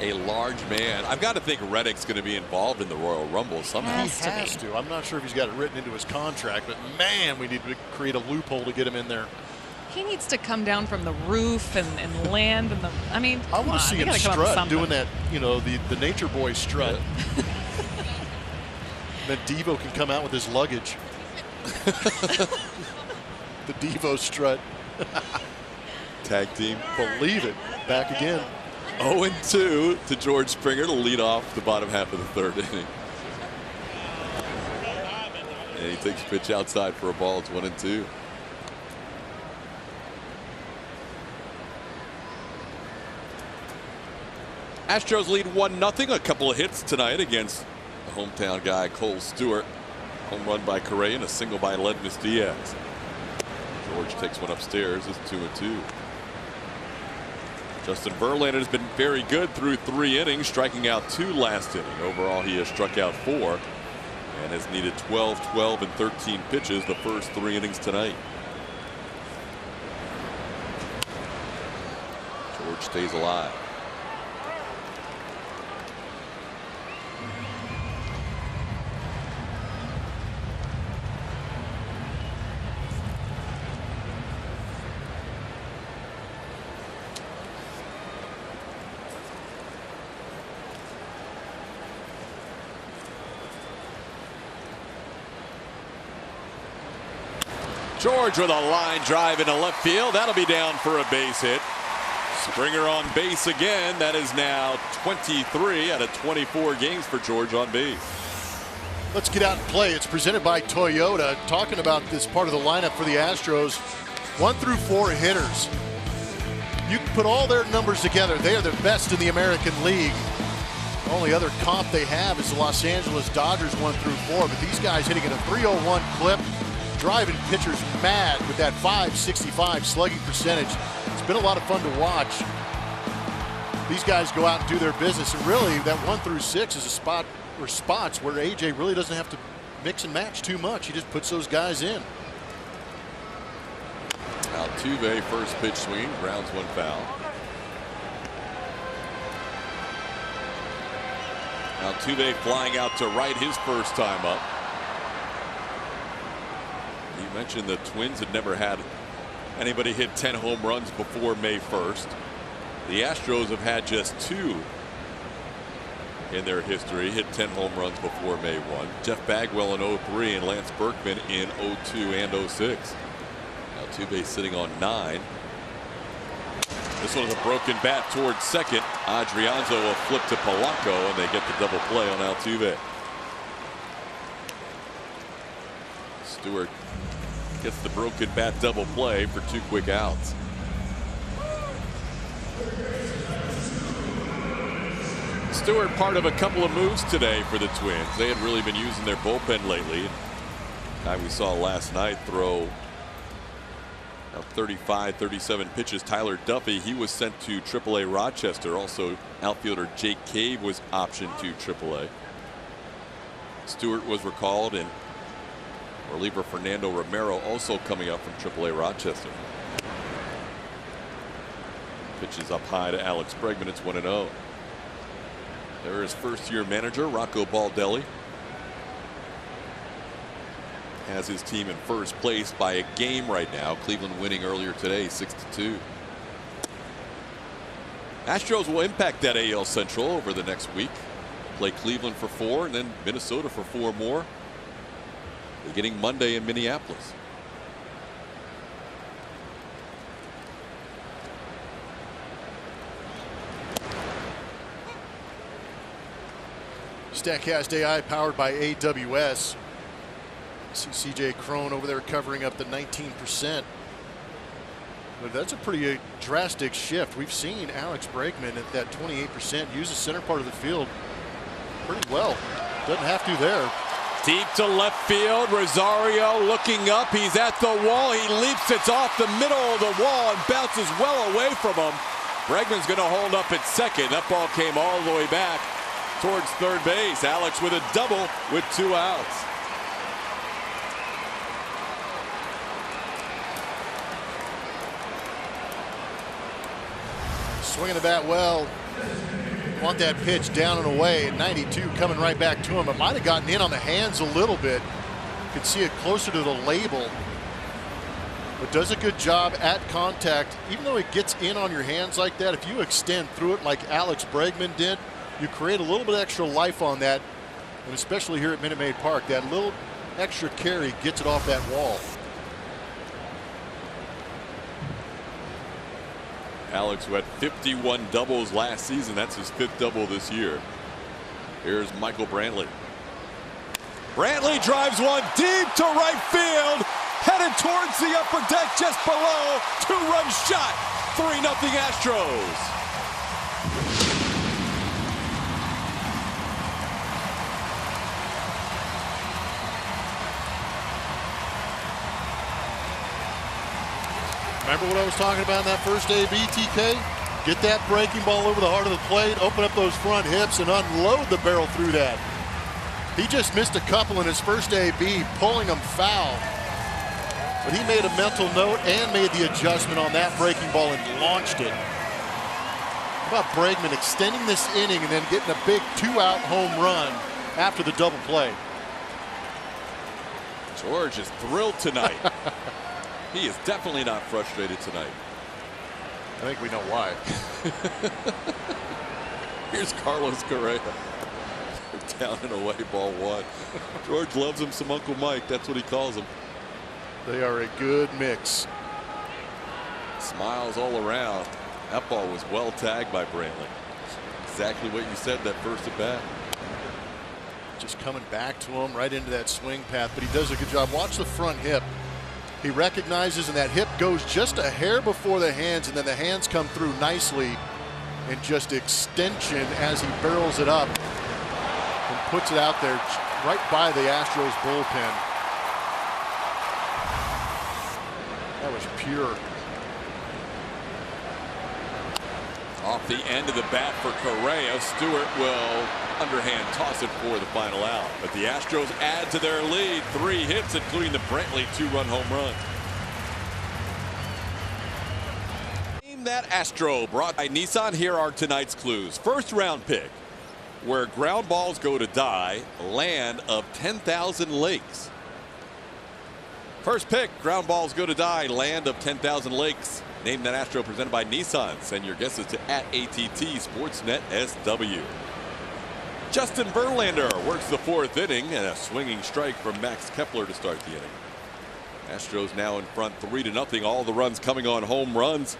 A large man. I've got to think Reddick's going to be involved in the Royal Rumble somehow. He has to. I'm not sure if he's got it written into his contract, but man, we need to create a loophole to get him in there. He needs to come down from the roof and land. I mean, I want to see him strut, doing that, the Nature Boy strut. Then Devo can come out with his luggage. The Devo strut. Tag team. Believe it. Back again. 0-2 to George Springer to lead off the bottom half of the third inning. And he takes a pitch outside for a ball. It's 1-2. Astros lead 1-0. A couple of hits tonight against the hometown guy Cole Stewart. Home run by Correa and a single by Ledmus Diaz. George takes one upstairs. It's 2-2. Justin Verlander has been very good through 3 innings, striking out 2 last inning. Overall, he has struck out 4 and has needed 12, 12, and 13 pitches the first 3 innings tonight. George stays alive. George with a line drive into left field. That'll be down for a base hit. Springer on base again. That is now 23 out of 24 games for George on base. Let's get out and play. It's presented by Toyota. Talking about this part of the lineup for the Astros, 1 through 4 hitters. You can put all their numbers together. They are the best in the American League. The only other comp they have is the Los Angeles Dodgers 1 through 4. But these guys hitting at a 301 clip, driving pitchers mad with that .565 slugging percentage. It's been a lot of fun to watch. These guys go out and do their business, and really that 1 through 6 is a spot or spots where AJ really doesn't have to mix and match too much. He just puts those guys in. Altuve, first pitch swing, grounds 1 foul. Altuve flying out to right his first time up. You mentioned the Twins had never had anybody hit 10 home runs before May 1st. The Astros have had just 2 in their history hit 10 home runs before May 1. Jeff Bagwell in 03 and Lance Berkman in 02 and 06. Altuve sitting on 9. This one is a broken bat towards second. Adrianzo will flip to Polanco and they get the double play on Altuve. Stewart gets the broken bat double play for 2 quick outs. Stewart part of a couple of moves today for the Twins. They had really been using their bullpen lately. Guy we saw last night throw 35, 37 pitches. Tyler Duffy, he was sent to AAA Rochester. Also, outfielder Jake Cave was optioned to AAA. Stewart was recalled, and reliever Fernando Romero also coming up from AAA Rochester. Pitches up high to Alex Bregman. It's 1-0. There is first-year manager Rocco Baldelli. Has his team in first place by a game right now. Cleveland winning earlier today, 6-2. Astros will impact that AL Central over the next week. Play Cleveland for 4 and then Minnesota for 4 more. Beginning Monday in Minneapolis. StatCast AI powered by AWS. See CJ Cron over there covering up the 19%. But that's a pretty drastic shift. We've seen Alex Bregman at that 28% use the center part of the field pretty well. Doesn't have to there. Deep to left field. Rosario looking up. He's at the wall. He leaps. It's off the middle of the wall and bounces well away from him. Bregman's going to hold up at second. That ball came all the way back towards third base. Alex with a double with 2 outs. Swinging the bat well. Want that pitch down and away at 92 coming right back to him. It might have gotten in on the hands a little bit. Could see it closer to the label. But does a good job at contact. Even though it gets in on your hands like that, if you extend through it like Alex Bregman did, you create a little bit extra life on that. And especially here at Minute Maid Park, that little extra carry gets it off that wall. Alex, who had 51 doubles last season, that's his 5th double this year. Here's Michael Brantley. Brantley drives one deep to right field, headed towards the upper deck just below. 2-run shot, 3-0 Astros. Remember what I was talking about in that first AB, TK? Get that breaking ball over the heart of the plate, open up those front hips, and unload the barrel through that. He just missed a couple in his first AB, pulling them foul. But he made a mental note and made the adjustment on that breaking ball and launched it. How about Bregman extending this inning and then getting a big 2-out home run after the double play? George is thrilled tonight. He is definitely not frustrated tonight. I think we know why. Here's Carlos Correa. Down and away, ball 1. George loves him some Uncle Mike. That's what he calls him. They are a good mix. Smiles all around. That ball was well tagged by Brantley. Exactly what you said that first at bat. Just coming back to him right into that swing path, but he does a good job. Watch the front hip. He recognizes, and that hip goes just a hair before the hands, and then the hands come through nicely and just extension as he barrels it up and puts it out there right by the Astros bullpen. That was pure. Off the end of the bat for Correa. Stewart will underhand toss it for the final out. But the Astros add to their lead. 3 hits, including the Brantley 2-run home run. Name that Astro, brought by Nissan. Here are tonight's clues. First round pick. Where ground balls go to die, land of 10,000 lakes. First pick, ground balls go to die, land of 10,000 lakes. Name that Astro, presented by Nissan. Send your guesses to @AT&T Sportsnet SW. Justin Verlander works the 4th inning, and a swinging strike from Max Kepler to start the inning. Astros now in front 3-0. All the runs coming on home runs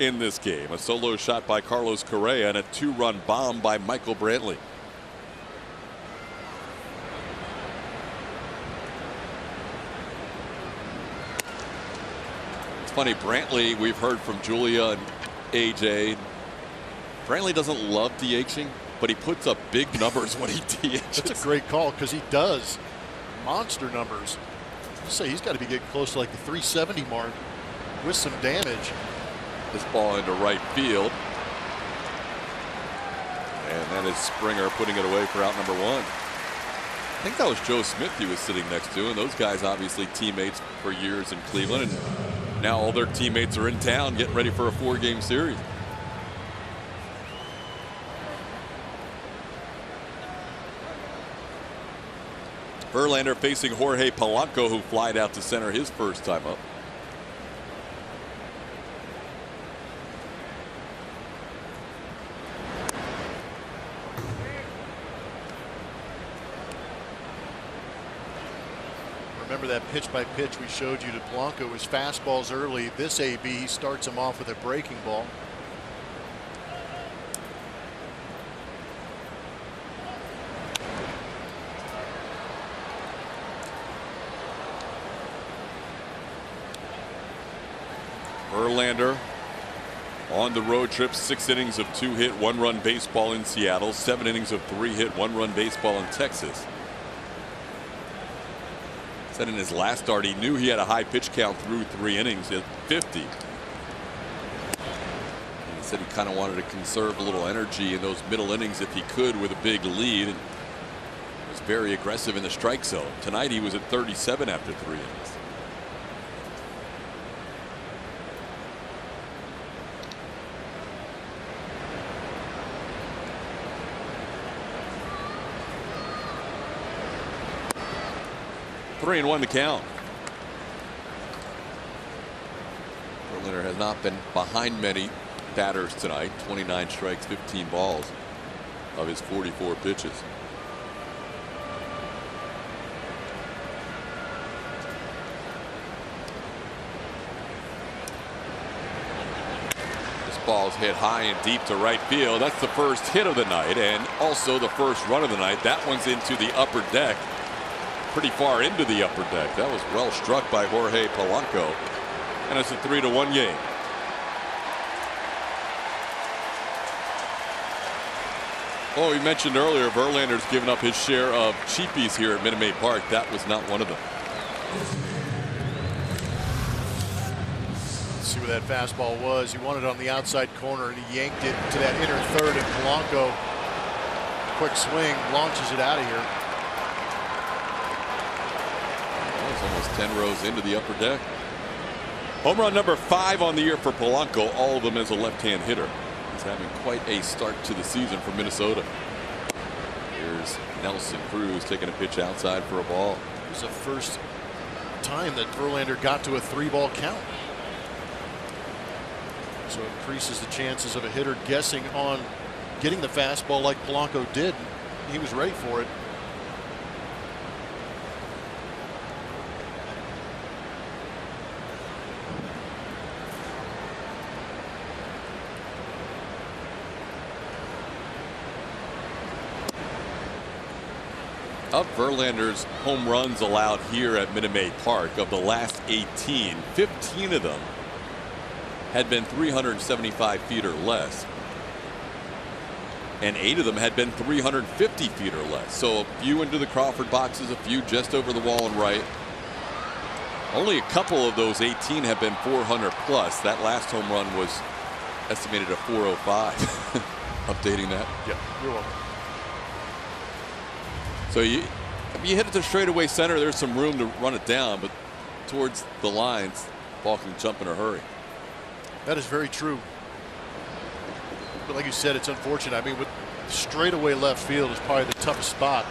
in this game. A solo shot by Carlos Correa and a 2-run bomb by Michael Brantley. Funny, Brantley, we've heard from Julia and AJ. Brantley doesn't love DHing, but he puts up big numbers when he DHs. That's a great call because he does monster numbers. I'd say he's got to be getting close to like the 370 mark with some damage. This ball into right field. And that is Springer putting it away for out number 1. I think that was Joe Smith he was sitting next to, and those guys obviously teammates for years in Cleveland. And now all their teammates are in town getting ready for a 4-game series. Verlander facing Jorge Polanco, who flied out to center his first time up. Remember that pitch by pitch we showed you to Polanco? His fastballs early. This AB, he starts him off with a breaking ball. Verlander on the road trip, 6 innings of 2-hit, 1-run baseball in Seattle, 7 innings of 3-hit, 1-run baseball in Texas. Said in his last start he knew he had a high pitch count through 3 innings at 50. And he said he kind of wanted to conserve a little energy in those middle innings if he could with a big lead, and was very aggressive in the strike zone. Tonight he was at 37 after 3 innings. Three and 1 to count. Verlander has not been behind many batters tonight. 29 strikes, 15 balls of his 44 pitches. This ball is hit high and deep to right field. That's the first hit of the night and also the first run of the night. That one's into the upper deck. Pretty far into the upper deck. That was well struck by Jorge Polanco, and it's a 3-1 game. Oh, we mentioned earlier Verlander's given up his share of cheapies here at Minute Maid Park. That was not one of them. Let's see where that fastball was. He wanted it on the outside corner and he yanked it to that inner third, and Polanco, quick swing, launches it out of here. Almost 10 rows into the upper deck. Home run number 5 on the year for Polanco, all of them as a left-hand hitter. He's having quite a start to the season for Minnesota. Here's Nelson Cruz taking a pitch outside for a ball. It was the first time that Verlander got to a 3-ball count. So it increases the chances of a hitter guessing on getting the fastball like Polanco did. He was ready for it. Of Verlander's home runs allowed here at Minute Maid Park, of the last 18, 15 of them had been 375 feet or less, and 8 of them had been 350 feet or less. So a few into the Crawford boxes, a few just over the wall and right. Only a couple of those 18 have been 400 plus. That last home run was estimated at 405. Updating that. Yeah, you're welcome. So if you hit it to straightaway center, there's some room to run it down, but towards the lines, ball can jump in a hurry. That is very true. But like you said, it's unfortunate. I mean, with straightaway left field is probably the toughest spot.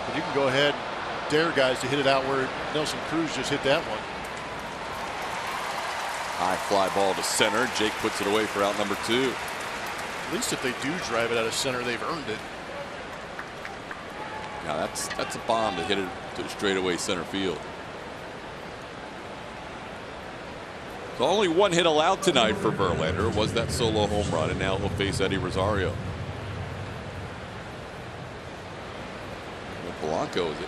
But you can go ahead and dare guys to hit it out where Nelson Cruz just hit that one. High fly ball to center. Jake puts it away for out number 2. At least if they do drive it out of center, they've earned it. Now that's a bomb to hit it to the straightaway center field. So only 1 hit allowed tonight for Verlander was that solo home run, and now he'll face Eddie Rosario. Well, Polanco is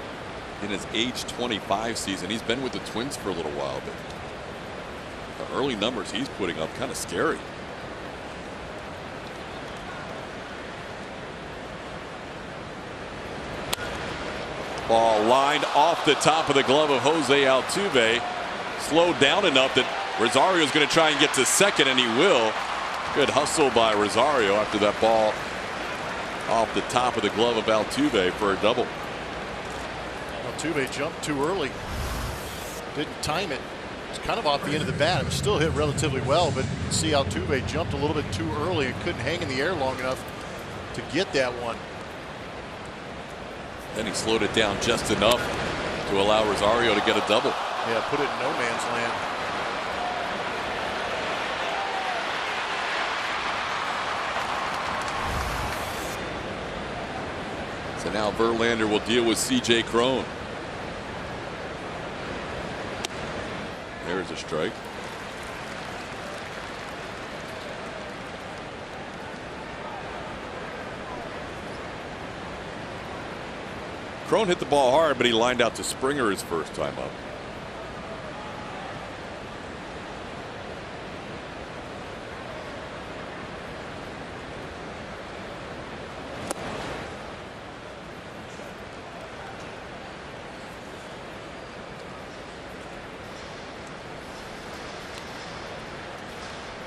in his age 25 season. He's been with the Twins for a little while, but the early numbers he's putting up kind of scary. Ball lined off the top of the glove of Jose Altuve. Slowed down enough that Rosario's going to try and get to second, and he will. Good hustle by Rosario after that ball off the top of the glove of Altuve for a double. Altuve jumped too early. Didn't time it. It's kind of off the end of the bat. It was still hit relatively well, but you can see Altuve jumped a little bit too early and couldn't hang in the air long enough to get that one. Then he slowed it down just enough to allow Rosario to get a double. Yeah, put it in no man's land. So now Verlander will deal with C.J. Cron. There's a strike. Cron hit the ball hard, but he lined out to Springer his first time up.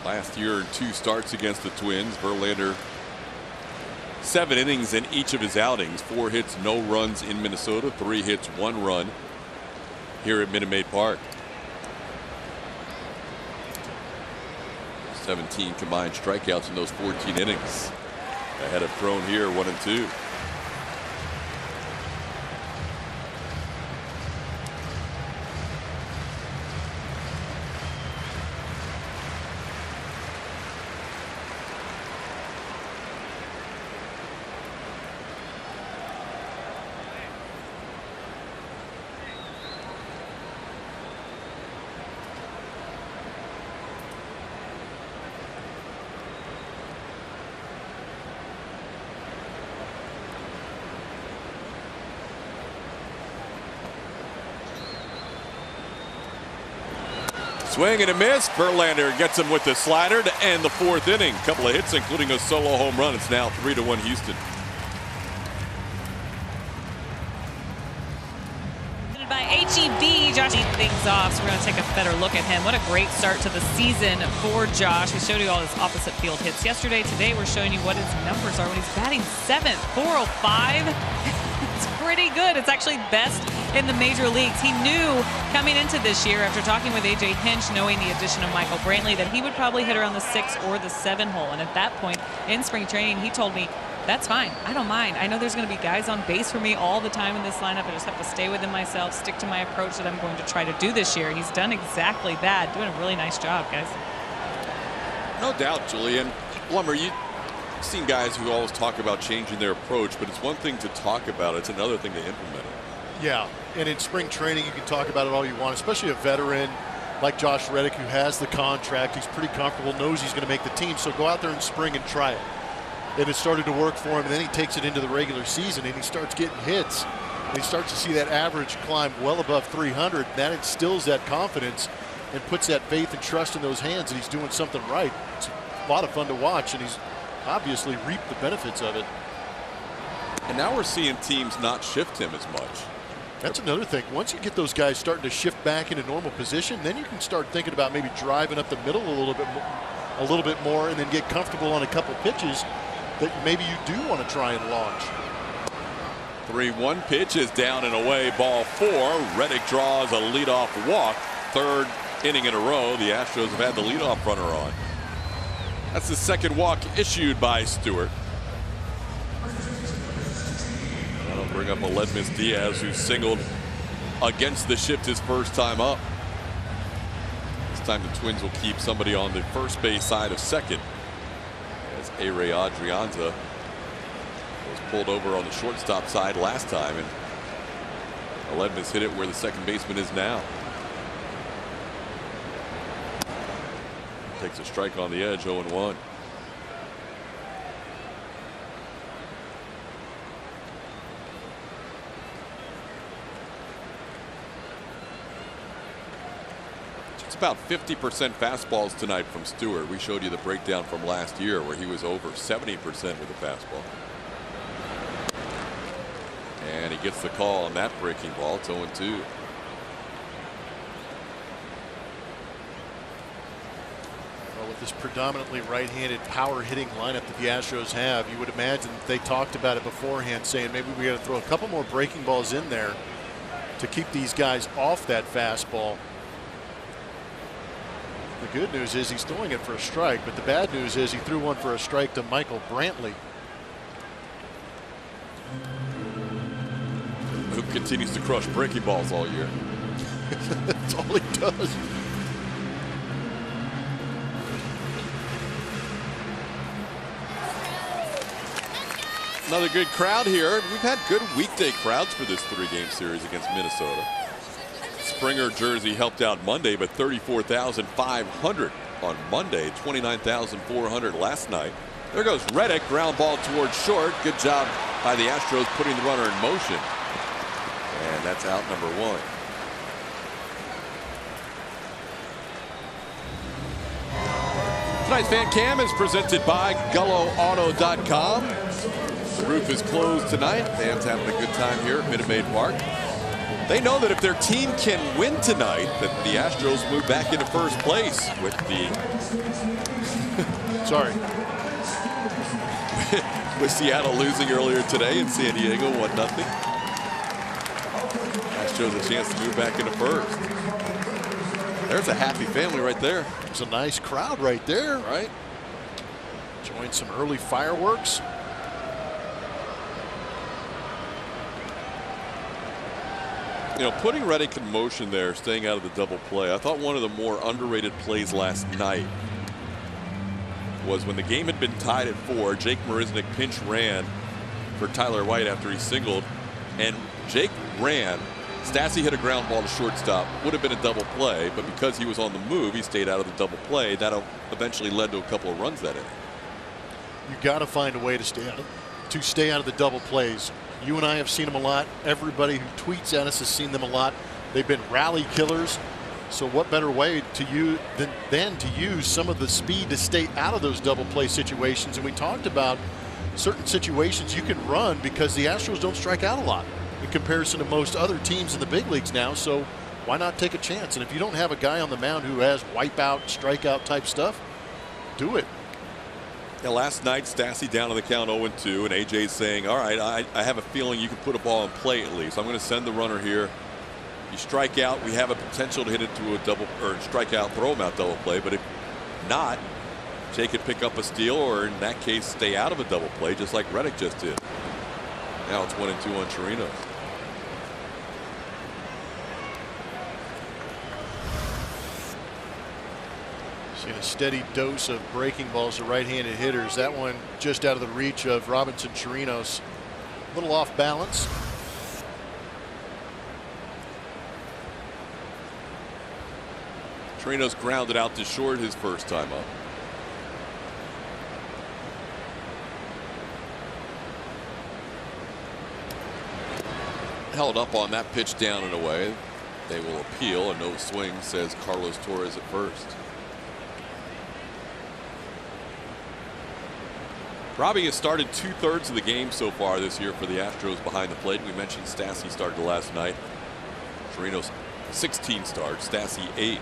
Last year, 2 starts against the Twins. Verlander 7 innings in each of his outings. 4 hits, no runs in Minnesota. 3 hits, 1 run here at Minute Maid Park. 17 combined strikeouts in those 14 innings. Ahead of Cron here, 1-2. Swing and a miss. Verlander gets him with the slider to end the 4th inning. Couple of hits, including a solo home run. It's now 3-1 Houston. By HEB, Josh things off, so we're going to take a better look at him. What a great start to the season for Josh. We showed you all his opposite field hits yesterday. Today we're showing you what his numbers are when he's batting 7th, 405. It's pretty good. It's actually best in the major leagues. He knew coming into this year, after talking with AJ Hinch, knowing the addition of Michael Brantley, that he would probably hit around the 6 or the 7 hole. And at that point in spring training, he told me, that's fine. I don't mind. I know there's going to be guys on base for me all the time in this lineup. I just have to stay within myself, stick to my approach that I'm going to try to do this year. He's done exactly that. Doing a really nice job, guys. No doubt, Julian. Blummer, you've seen guys who always talk about changing their approach, but it's one thing to talk about it. It's another thing to implement it. Yeah, and in spring training, you can talk about it all you want, especially a veteran like Josh Reddick, who has the contract. He's pretty comfortable, knows he's going to make the team, so go out there in spring and try it. And it started to work for him, and then he takes it into the regular season, and he starts getting hits. And he starts to see that average climb well above 300. That instills that confidence and puts that faith and trust in those hands that he's doing something right. It's a lot of fun to watch, and he's obviously reaped the benefits of it. And now we're seeing teams not shift him as much. That's another thing. Once you get those guys starting to shift back into normal position, then you can start thinking about maybe driving up the middle a little bit more, and then get comfortable on a couple pitches that maybe you do want to try and launch. 3-1 pitch is down and away. Ball 4. Reddick draws a leadoff walk. 3rd inning in a row. The Astros have had the leadoff runner on. That's the 2nd walk issued by Stewart. That'll bring up Aledmys Diaz, who singled against the shift his first time up. This time the Twins will keep somebody on the first base side of second, as A-Ray Adrianza was pulled over on the shortstop side last time, and Aledmys hit it where the second baseman is now. Takes a strike on the edge, 0-1. It's about 50% fastballs tonight from Stewart. We showed you the breakdown from last year where he was over 70% with the fastball. And he gets the call on that breaking ball. It's 0-2. Well, with this predominantly right-handed power hitting lineup that the Astros have, you would imagine that they talked about it beforehand, saying maybe we got to throw a couple more breaking balls in there to keep these guys off that fastball. The good news is he's throwing it for a strike, but the bad news is he threw one for a strike to Michael Brantley, who continues to crush breaking balls all year. That's all he does. Another good crowd here. We've had good weekday crowds for this 3-game series against Minnesota. Springer jersey helped out Monday, but 34,500 on Monday, 29,400 last night. There goes Reddick, ground ball towards short. Good job by the Astros putting the runner in motion. And that's out number one. Tonight's fan cam is presented by GulloAuto.com. The roof is closed tonight. Fans having a good time here at Minute Maid Park. They know that if their team can win tonight, that the Astros move back into first place with the with Seattle losing earlier today in San Diego 1-0. Astros a chance to move back into first. There's a happy family right there. It's a nice crowd right there. Right. Enjoying some early fireworks. You know, putting Reddick in motion there, staying out of the double play. I thought one of the more underrated plays last night was when the game had been tied at 4. Jake Marisnick pinch ran for Tyler White after he singled, and Jake ran. Stassi hit a ground ball to shortstop. Would have been a double play, but because he was on the move, he stayed out of the double play. That eventually led to a couple of runs that inning. You got to find a way to stay out of the double plays. You and I have seen them a lot. Everybody who tweets at us has seen them a lot. They've been rally killers. So what better way to use than to use some of the speed to stay out of those double play situations? And we talked about certain situations you can run because the Astros don't strike out a lot in comparison to most other teams in the big leagues now. So why not take a chance? And if you don't have a guy on the mound who has wipeout, strikeout type stuff, do it. Yeah, last night, Stassi down on the count 0-2, and AJ's saying, all right, I have a feeling you can put a ball in play at least. I'm going to send the runner here. You strike out, we have a potential to hit it to a double, or strike out, throw him out double play. But if not, Jake could pick up a steal, or in that case, stay out of a double play, just like Reddick just did. Now it's 1-2 on Chirinos. Seeing a steady dose of breaking balls to right-handed hitters. That one just out of the reach of Robinson Chirinos. A little off balance. Chirinos grounded out to short his first time up. Held up on that pitch down and away. They will appeal. A no swing, says Carlos Torres at first. Robbie has started 2/3 of the game so far this year for the Astros behind the plate. We mentioned Stassi started last night. Chirinos 16 starts, Stassi 8.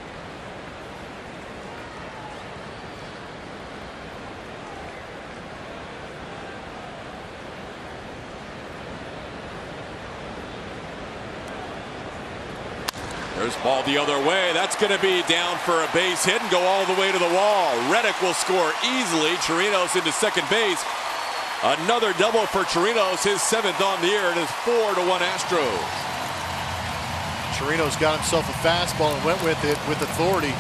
There's ball the other way. That's going to be down for a base hit and go all the way to the wall. Reddick will score easily. Chirinos into second base. Another double for Chirinos, his 7th on the year, and it's 4-1 Astros. Chirinos got himself a fastball and went with it with authority.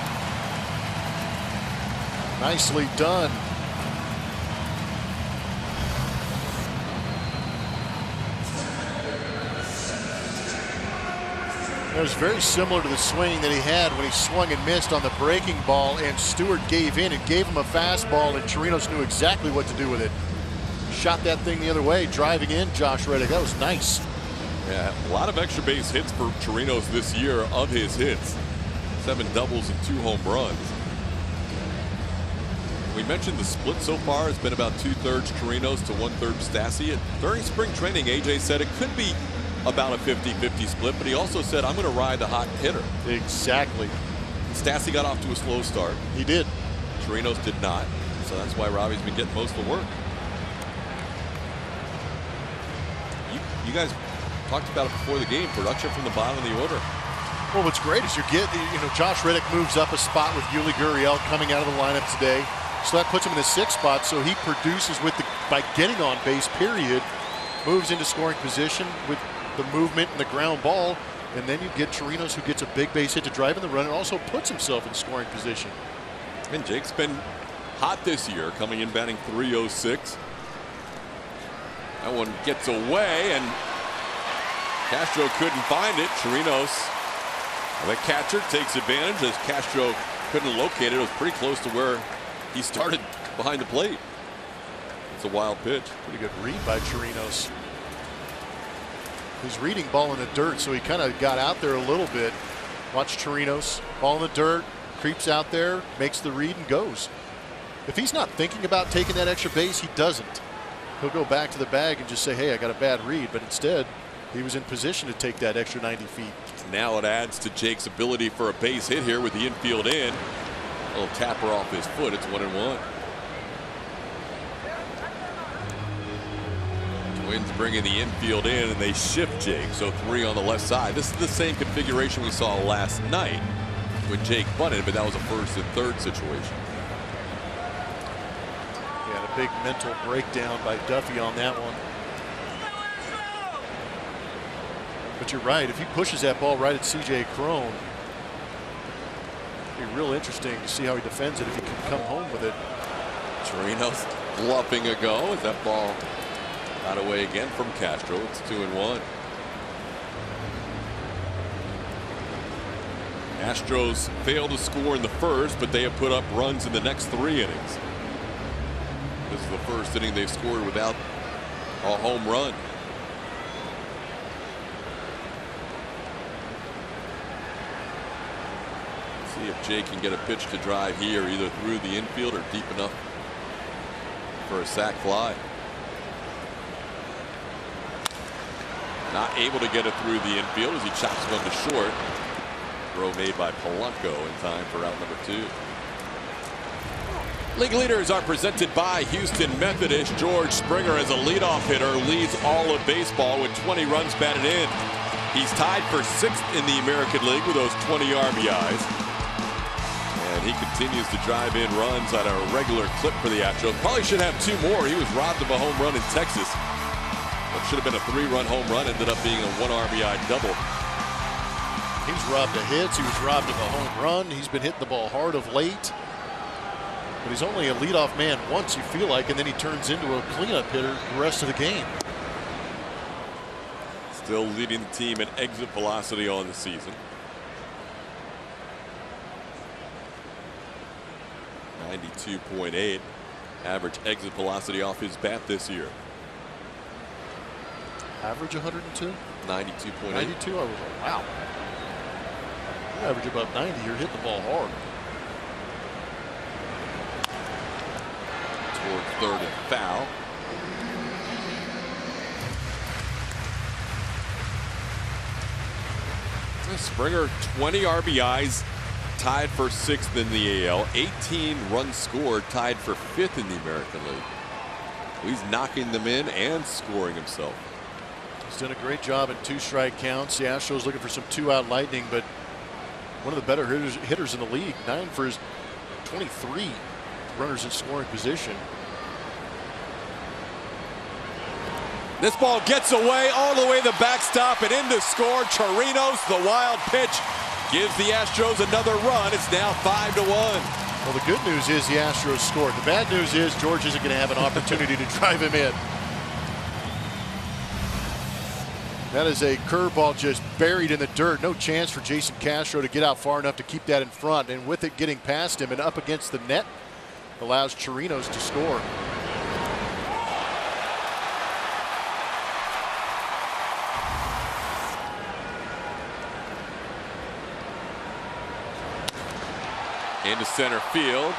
Nicely done. It was very similar to the swing that he had when he swung and missed on the breaking ball, and Stewart gave in and gave him a fastball, and Chirinos knew exactly what to do with it. Shot that thing the other way, driving in Josh Reddick. That was nice. Yeah, a lot of extra base hits for Chirinos this year of his hits. 7 doubles and 2 home runs. We mentioned the split so far has been about 2/3 Chirinos to 1/3 Stassi. During spring training, AJ said it could be about a 50-50 split, but he also said, I'm going to ride the hot hitter. Exactly. Stassi got off to a slow start. He did. Chirinos did not. So that's why Robbie's been getting most of the work. You guys talked about it before the game. Production from the bottom of the order. Well, what's great is Josh Reddick moves up a spot with Yuli Gurriel coming out of the lineup today. So that puts him in the 6th spot. So he produces by getting on base, period. Moves into scoring position with the movement and the ground ball, and then you get Chirinos, who gets a big base hit to drive in the run and also puts himself in scoring position. And Jake's been hot this year, coming in batting .306. That one gets away, and Castro couldn't find it. Chirinos The catcher takes advantage as Castro couldn't locate it. It was pretty close to where he started behind the plate. It's a wild pitch. Pretty good read by Chirinos. He's reading ball in the dirt, so he kind of got out there a little bit. Watch Chirinos, ball in the dirt, creeps out there, makes the read and goes. If he's not thinking about taking that extra base, he doesn't. He'll go back to the bag and just say, hey, I got a bad read. But instead, he was in position to take that extra 90 feet. Now it adds to Jake's ability for a base hit here with the infield in. A little tapper off his foot. It's 1-1. Twins bringing the infield in, and they shift Jake. So 3 on the left side. This is the same configuration we saw last night when Jake bunted, but that was a first and third situation. Yeah, a big mental breakdown by Duffy on that one. But you're right. If he pushes that ball right at C.J. Cron, it'd be real interesting to see how he defends it if he can come home with it. Chirinos bluffing a go as that ball got away again from Castro. It's 2-1. Astros failed to score in the first, but they have put up runs in the next 3 innings. This is the first inning they've scored without a home run. See if Jake can get a pitch to drive here, either through the infield or deep enough for a sac fly. Not able to get it through the infield as he chops one to short. Throw made by Polanco in time for out number 2. League leaders are presented by Houston Methodist. George Springer, as a leadoff hitter, leads all of baseball with 20 runs batted in. He's tied for 6th in the American League with those 20 RBIs. And he continues to drive in runs at a regular clip for the Astros. Probably should have 2 more. He was robbed of a home run in Texas. What should have been a 3-run home run ended up being a 1 RBI double. He was robbed of hits. He was robbed of a home run. He's been hitting the ball hard of late. But he's only a leadoff man once, you feel like, and then he turns into a cleanup hitter the rest of the game. Still leading the team in exit velocity on the season. 92.8 average exit velocity off his bat this year. Average 102? 92.8. 92? I was like, wow. You average above 90, you're hitting the ball hard. Toward third and foul. Springer, 20 RBIs, tied for 6th in the AL. 18 runs scored, tied for 5th in the American League. He's knocking them in and scoring himself. He's done a great job in 2-strike counts. The Astros looking for some 2-out lightning, but one of the better hitters in the league. 9 for his 23 runners in scoring position. This ball gets away all the way to the backstop and in to score. Chirinos, the wild pitch, gives the Astros another run. It's now 5-1. Well, the good news is the Astros scored. The bad news is George isn't going to have an opportunity to drive him in. That is a curveball just buried in the dirt. No chance for Jason Castro to get out far enough to keep that in front. And with it getting past him and up against the net, allows Chirinos to score. Into center field.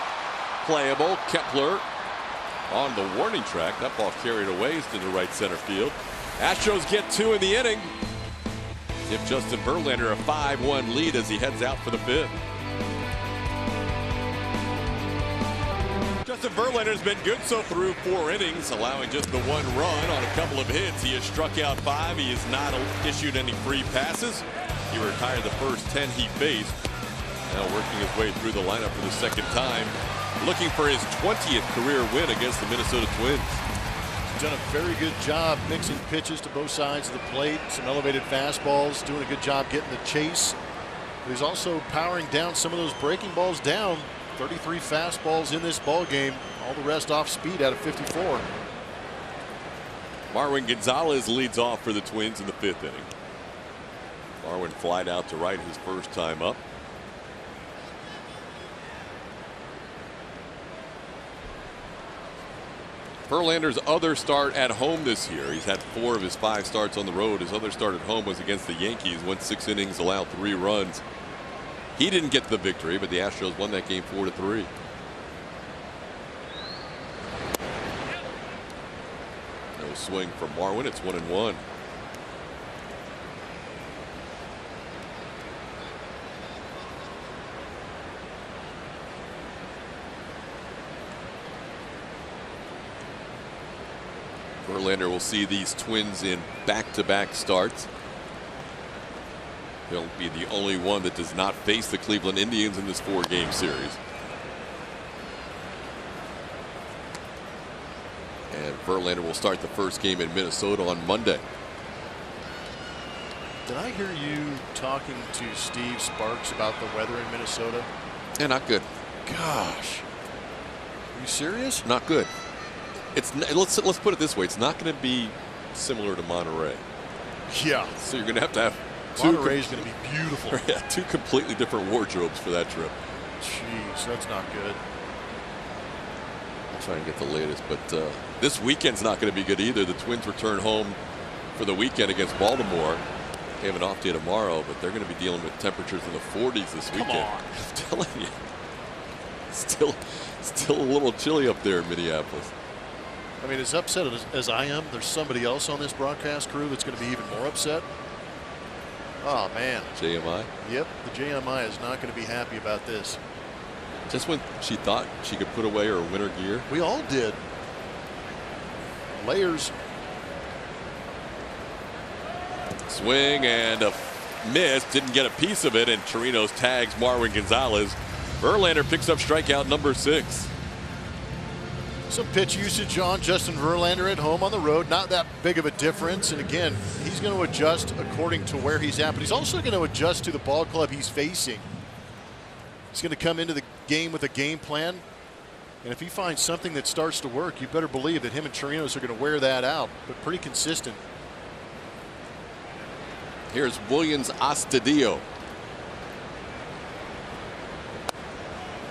Playable. Kepler on the warning track. That ball carried away into right center field. Astros get 2 in the inning. Give Justin Verlander a 5-1 lead as he heads out for the 5th. Justin Verlander's been good so through 4 innings, allowing just the 1 run on a couple of hits. He has struck out 5. He has not issued any free passes. He retired the first 10 he faced. Now working his way through the lineup for the 2nd time, looking for his 20th career win against the Minnesota Twins. He's done a very good job mixing pitches to both sides of the plate, some elevated fastballs, doing a good job getting the chase. But he's also powering down some of those breaking balls down. 33 fastballs in this ball game, all the rest off speed out of 54. Marwin Gonzalez leads off for the Twins in the 5th inning. Marwin flied out to right his first time up. Verlander's other start at home this year. He's had 4 of his 5 starts on the road. His other start at home was against the Yankees. Went 6 innings, allowed 3 runs. He didn't get the victory, but the Astros won that game 4-3. No swing from Marwin. It's 1-1. Verlander will see these Twins in back-to-back starts. He'll be the only one that does not face the Cleveland Indians in this 4-game series. And Verlander will start the first game in Minnesota on Monday. Did I hear you talking to Steve Sparks about the weather in Minnesota? Yeah, not good. Gosh. Are you serious? Not good. Let's put it this way. It's not going to be similar to Monterey. Yeah. So you're going to have Monterey's going to be beautiful. Yeah, 2 completely different wardrobes for that trip. Jeez, that's not good. I'll try and get the latest, but this weekend's not going to be good either. The Twins return home for the weekend against Baltimore. They have an off day tomorrow, but they're going to be dealing with temperatures in the 40s this weekend. Come on. I'm telling you. Still a little chilly up there in Minneapolis. I mean, as upset as I am, there's somebody else on this broadcast crew that's going to be even more upset. Oh, man. JMI? Yep, the JMI is not going to be happy about this. Just when she thought she could put away her winter gear. We all did. Layers. Swing and a miss. Didn't get a piece of it, and Chirinos tags Marwin Gonzalez. Verlander picks up strikeout number 6. Some pitch usage on Justin Verlander at home on the road. Not that big of a difference. And again, he's going to adjust according to where he's at, but he's also going to adjust to the ball club he's facing. He's going to come into the game with a game plan. And if he finds something that starts to work, you better believe that him and Chirinos are going to wear that out, but pretty consistent. Here's Williams Astudillo.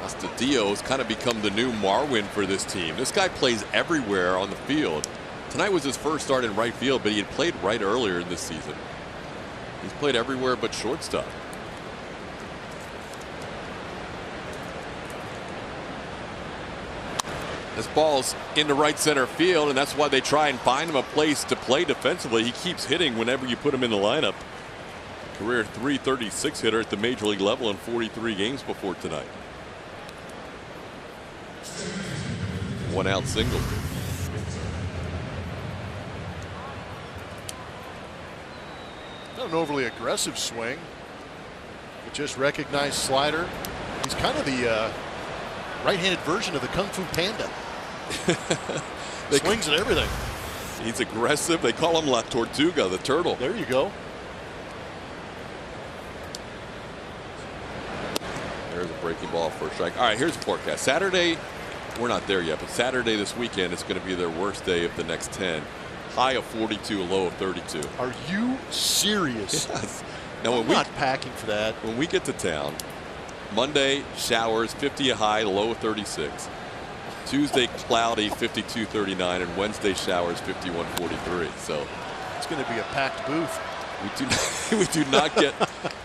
Astudillo has kind of become the new Marwin for this team. This guy plays everywhere on the field. Tonight was his first start in right field, but he had played right earlier in this season. He's played everywhere but shortstop. This ball's into right center field, and that's why they try and find him a place to play defensively. He keeps hitting whenever you put him in the lineup. Career .336 hitter at the major league level in 43 games before tonight. 1-out single. Not an overly aggressive swing, but just recognized slider. He's kind of the right-handed version of the Kung Fu Panda. Swings at everything. He's aggressive. They call him La Tortuga, the turtle. There you go. There's a breaking ball for a strike. All right, here's the forecast. Saturday, we're not there yet, but Saturday this weekend is going to be their worst day of the next 10. High of 42, a low of 32. Are you serious? Yes. Now, I'm not packing for that. When we get to town, Monday, showers, 50 a high, low of 36. Tuesday, cloudy, 52, 39, and Wednesday, showers, 51, 43. So it's going to be a packed booth. We do not get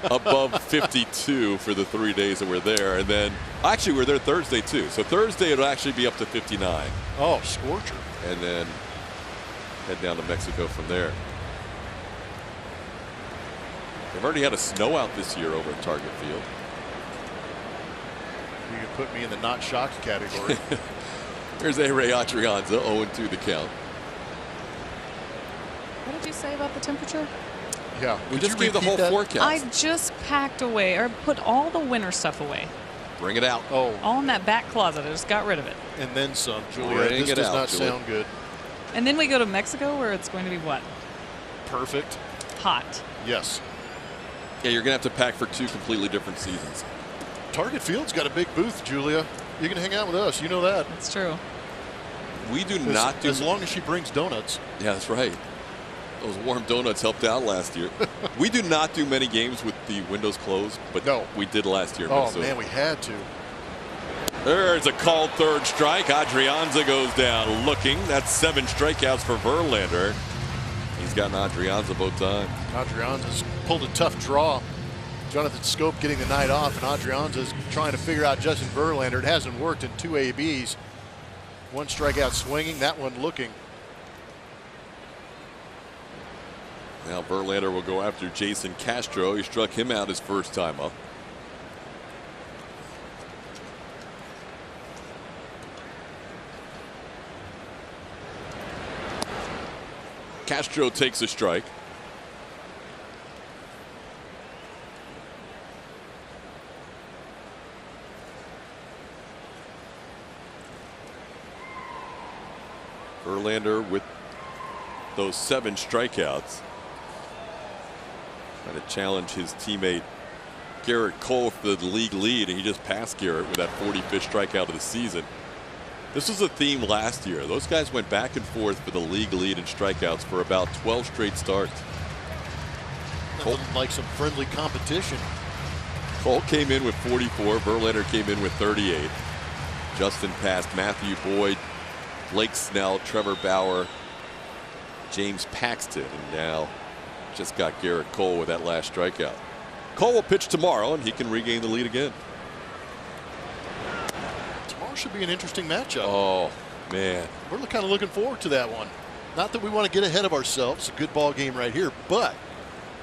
above 52 for the 3 days that we're there. And then, actually, we're there Thursday, too. So Thursday, it'll actually be up to 59. Oh, scorcher. And then head down to Mexico from there. They've already had a snow out this year over at Target Field. You can put me in the not shocked category. Here's A-Ray Atrianza, 0-2 the count. What did you say about the temperature? Yeah, we just gave the whole forecast. I just packed away or put all the winter stuff away. Bring it out. Oh, all in that back closet. I just got rid of it. And then some, Julia. This does not sound good. And then we go to Mexico, where it's going to be what? Perfect. Hot. Yes. Yeah, you're going to have to pack for 2 completely different seasons. Target Field's got a big booth, Julia. You can hang out with us. You know that. That's true. We do not do. As long as she brings donuts. Yeah, that's right. Those warm donuts helped out last year. We do not do many games with the windows closed, but no, we did last year. Oh man, we had to. There's a called third strike. Adrianza goes down looking. That's 7 strikeouts for Verlander. He's gotten Adrianza both times. Adrianza's pulled a tough draw. Jonathan Scope getting the night off, and Adrianza's trying to figure out Justin Verlander. It hasn't worked in 2 ABs. 1 strikeout swinging, that one looking. Now Verlander will go after Jason Castro. He struck him out his first time up. Castro takes a strike. Verlander with those 7 strikeouts. Trying to challenge his teammate Garrett Cole for the league lead, and he just passed Garrett with that 45th strikeout of the season. This was a theme last year. Those guys went back and forth for the league lead in strikeouts for about 12 straight starts. Nothing like some friendly competition. Cole came in with 44. Verlander came in with 38. Justin passed Matthew Boyd, Blake Snell, Trevor Bauer, James Paxton, and now just got Garrett Cole with that last strikeout. Cole will pitch tomorrow, and he can regain the lead again. Tomorrow should be an interesting matchup. Oh, man. We're kind of looking forward to that one. Not that we want to get ahead of ourselves. It's a good ball game right here, but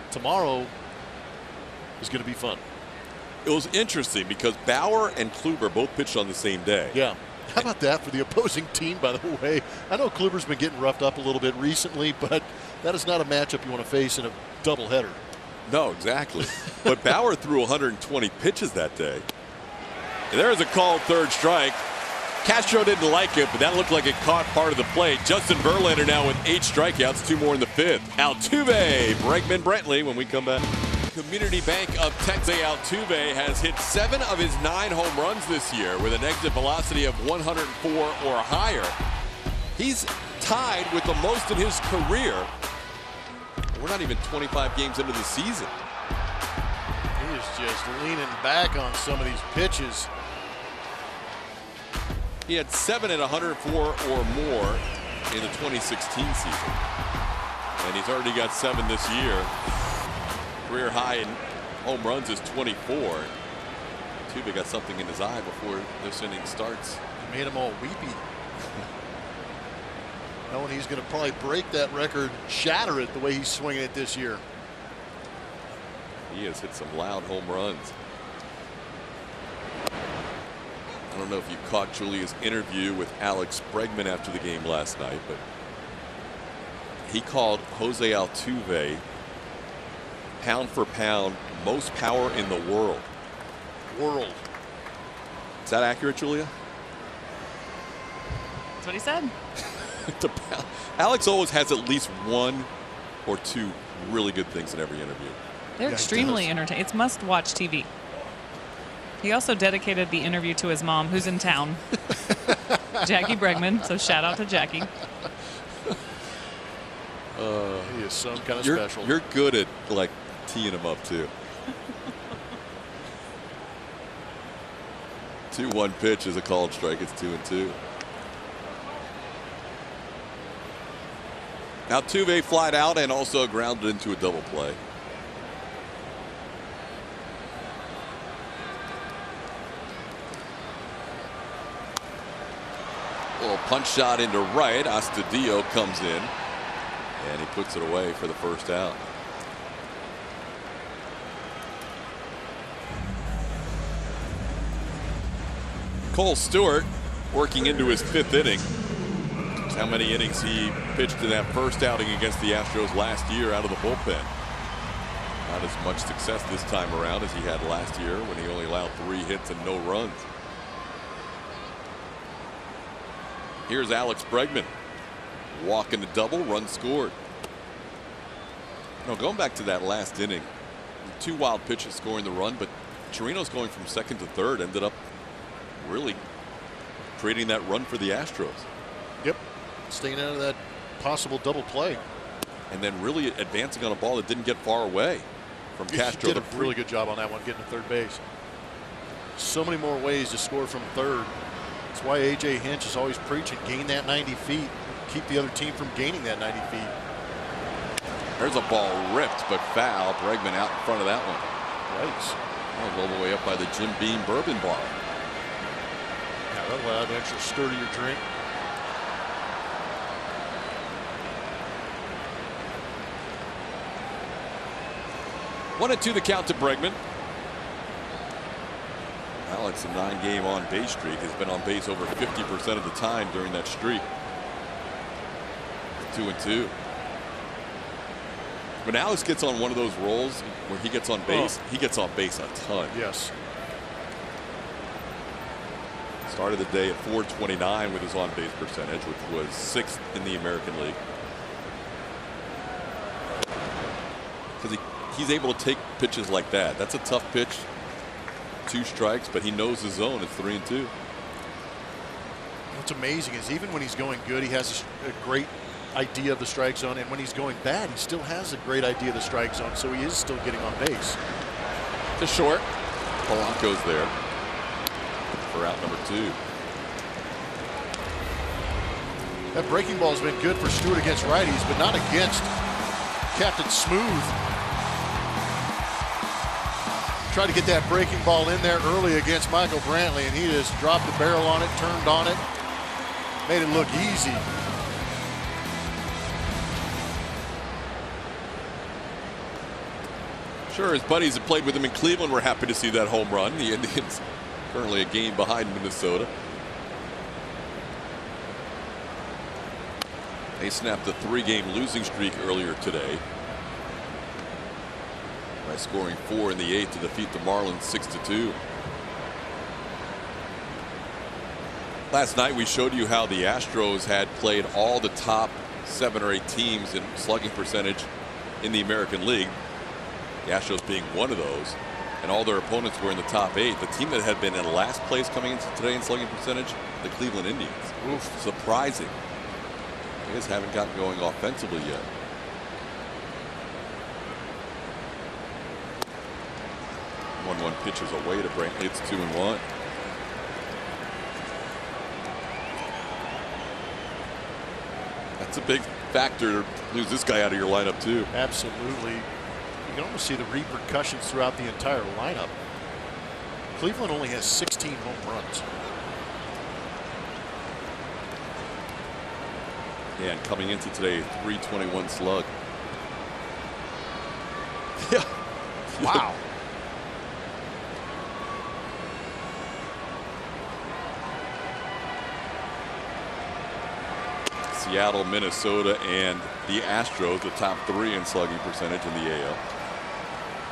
tomorrow is going to be fun. It was interesting because Bauer and Kluber both pitched on the same day. Yeah. How about that for the opposing team, by the way? I know Kluber's been getting roughed up a little bit recently, but that is not a matchup you want to face in a doubleheader. No, exactly. But Bauer threw 120 pitches that day. And there's a called third strike. Castro didn't like it, but that looked like it caught part of the plate. Justin Verlander now with 8 strikeouts, 2 more in the 5th. Altuve, Bregman, Brentley when we come back. Community Bank of Texas, Altuve has hit 7 of his 9 home runs this year with an exit velocity of 104 or higher. He's tied with the most in his career. We're not even 25 games into the season. He is just leaning back on some of these pitches. He had 7 at 104 or more in the 2016 season. And he's already got 7 this year. Career high in home runs is 24. Tuba got something in his eye before this inning starts. It made him all weepy. Knowing he's going to probably break that record, shatter it the way he's swinging it this year. He has hit some loud home runs. I don't know if you caught Julia's interview with Alex Bregman after the game last night, but he called Jose Altuve pound for pound most power in the world. Is that accurate, Julia? That's what he said. Alex always has at least 1 or 2 really good things in every interview. They're extremely entertaining. It's must-watch TV. He also dedicated the interview to his mom, who's in town, Jackie Bregman. So shout out to Jackie. He is some kind of special. You're good at like teeing him up too. 2-1 pitch is a called strike. It's 2-2. Altuve flied out and also grounded into a double play. Little punch shot into right. Astudillo comes in and he puts it away for the first out. Cole Stewart working into his 5th inning. That's how many innings he pitched in that first outing against the Astros last year out of the bullpen. Not as much success this time around as he had last year when he only allowed 3 hits and no runs. Here's Alex Bregman. Walk into double, run scored. No, going back to that last inning, 2 wild pitches scoring the run, but Chirino's going from 2nd to 3rd ended up really creating that run for the Astros. Yep. Staying out of that possible double play. and then really advancing on a ball that didn't get far away from Castro. He did a really good job on that one, getting to third base. So many more ways to score from third. That's why A.J. Hinch is always preaching, gain that 90 feet, keep the other team from gaining that 90 feet. There's a ball ripped but foul. Bregman out in front of that one. Yikes. That was all the way up by the Jim Beam bourbon bar. Yeah, that'll add an extra stir to your drink. One and two the count to Bregman. Alex, a 9-game on base streak, has been on base over 50% of the time during that streak. 2-2. When Alex gets on one of those rolls where he gets on base, he gets on base a ton. Yes. Started the day at .429 with his on base percentage, which was 6th in the American League. Because he's able to take pitches like that. That's a tough pitch. 2 strikes, but he knows his zone. It's 3-2. What's amazing is even when he's going good, he has a great idea of the strike zone, and when he's going bad, he still has a great idea of the strike zone, so he is still getting on base. To short. Polanco's there for out number 2. That breaking ball has been good for Stewart against righties, but not against Captain Smooth. Tried to get that breaking ball in there early against Michael Brantley, and he just dropped the barrel on it, turned on it, made it look easy. Sure, his buddies that played with him in Cleveland were happy to see that home run. The Indians currently a game behind Minnesota. They snapped a 3-game losing streak earlier today by scoring 4 in the 8th to defeat the Marlins 6-2. Last night we showed you how the Astros had played all the top 7 or 8 teams in slugging percentage in the American League. The Astros being one of those, and all their opponents were in the top 8. The team that had been in last place coming into today in slugging percentage, the Cleveland Indians. Oof. Surprising. They just haven't gotten going offensively yet. One pitches away to Brantley. It's 2-1. That's a big factor to lose this guy out of your lineup too. Absolutely. You can almost see the repercussions throughout the entire lineup. Cleveland only has 16 home runs. Yeah, and coming into today, 321 slug. Yeah. Wow. Seattle, Minnesota, and the Astros, the top 3 in slugging percentage in the AL.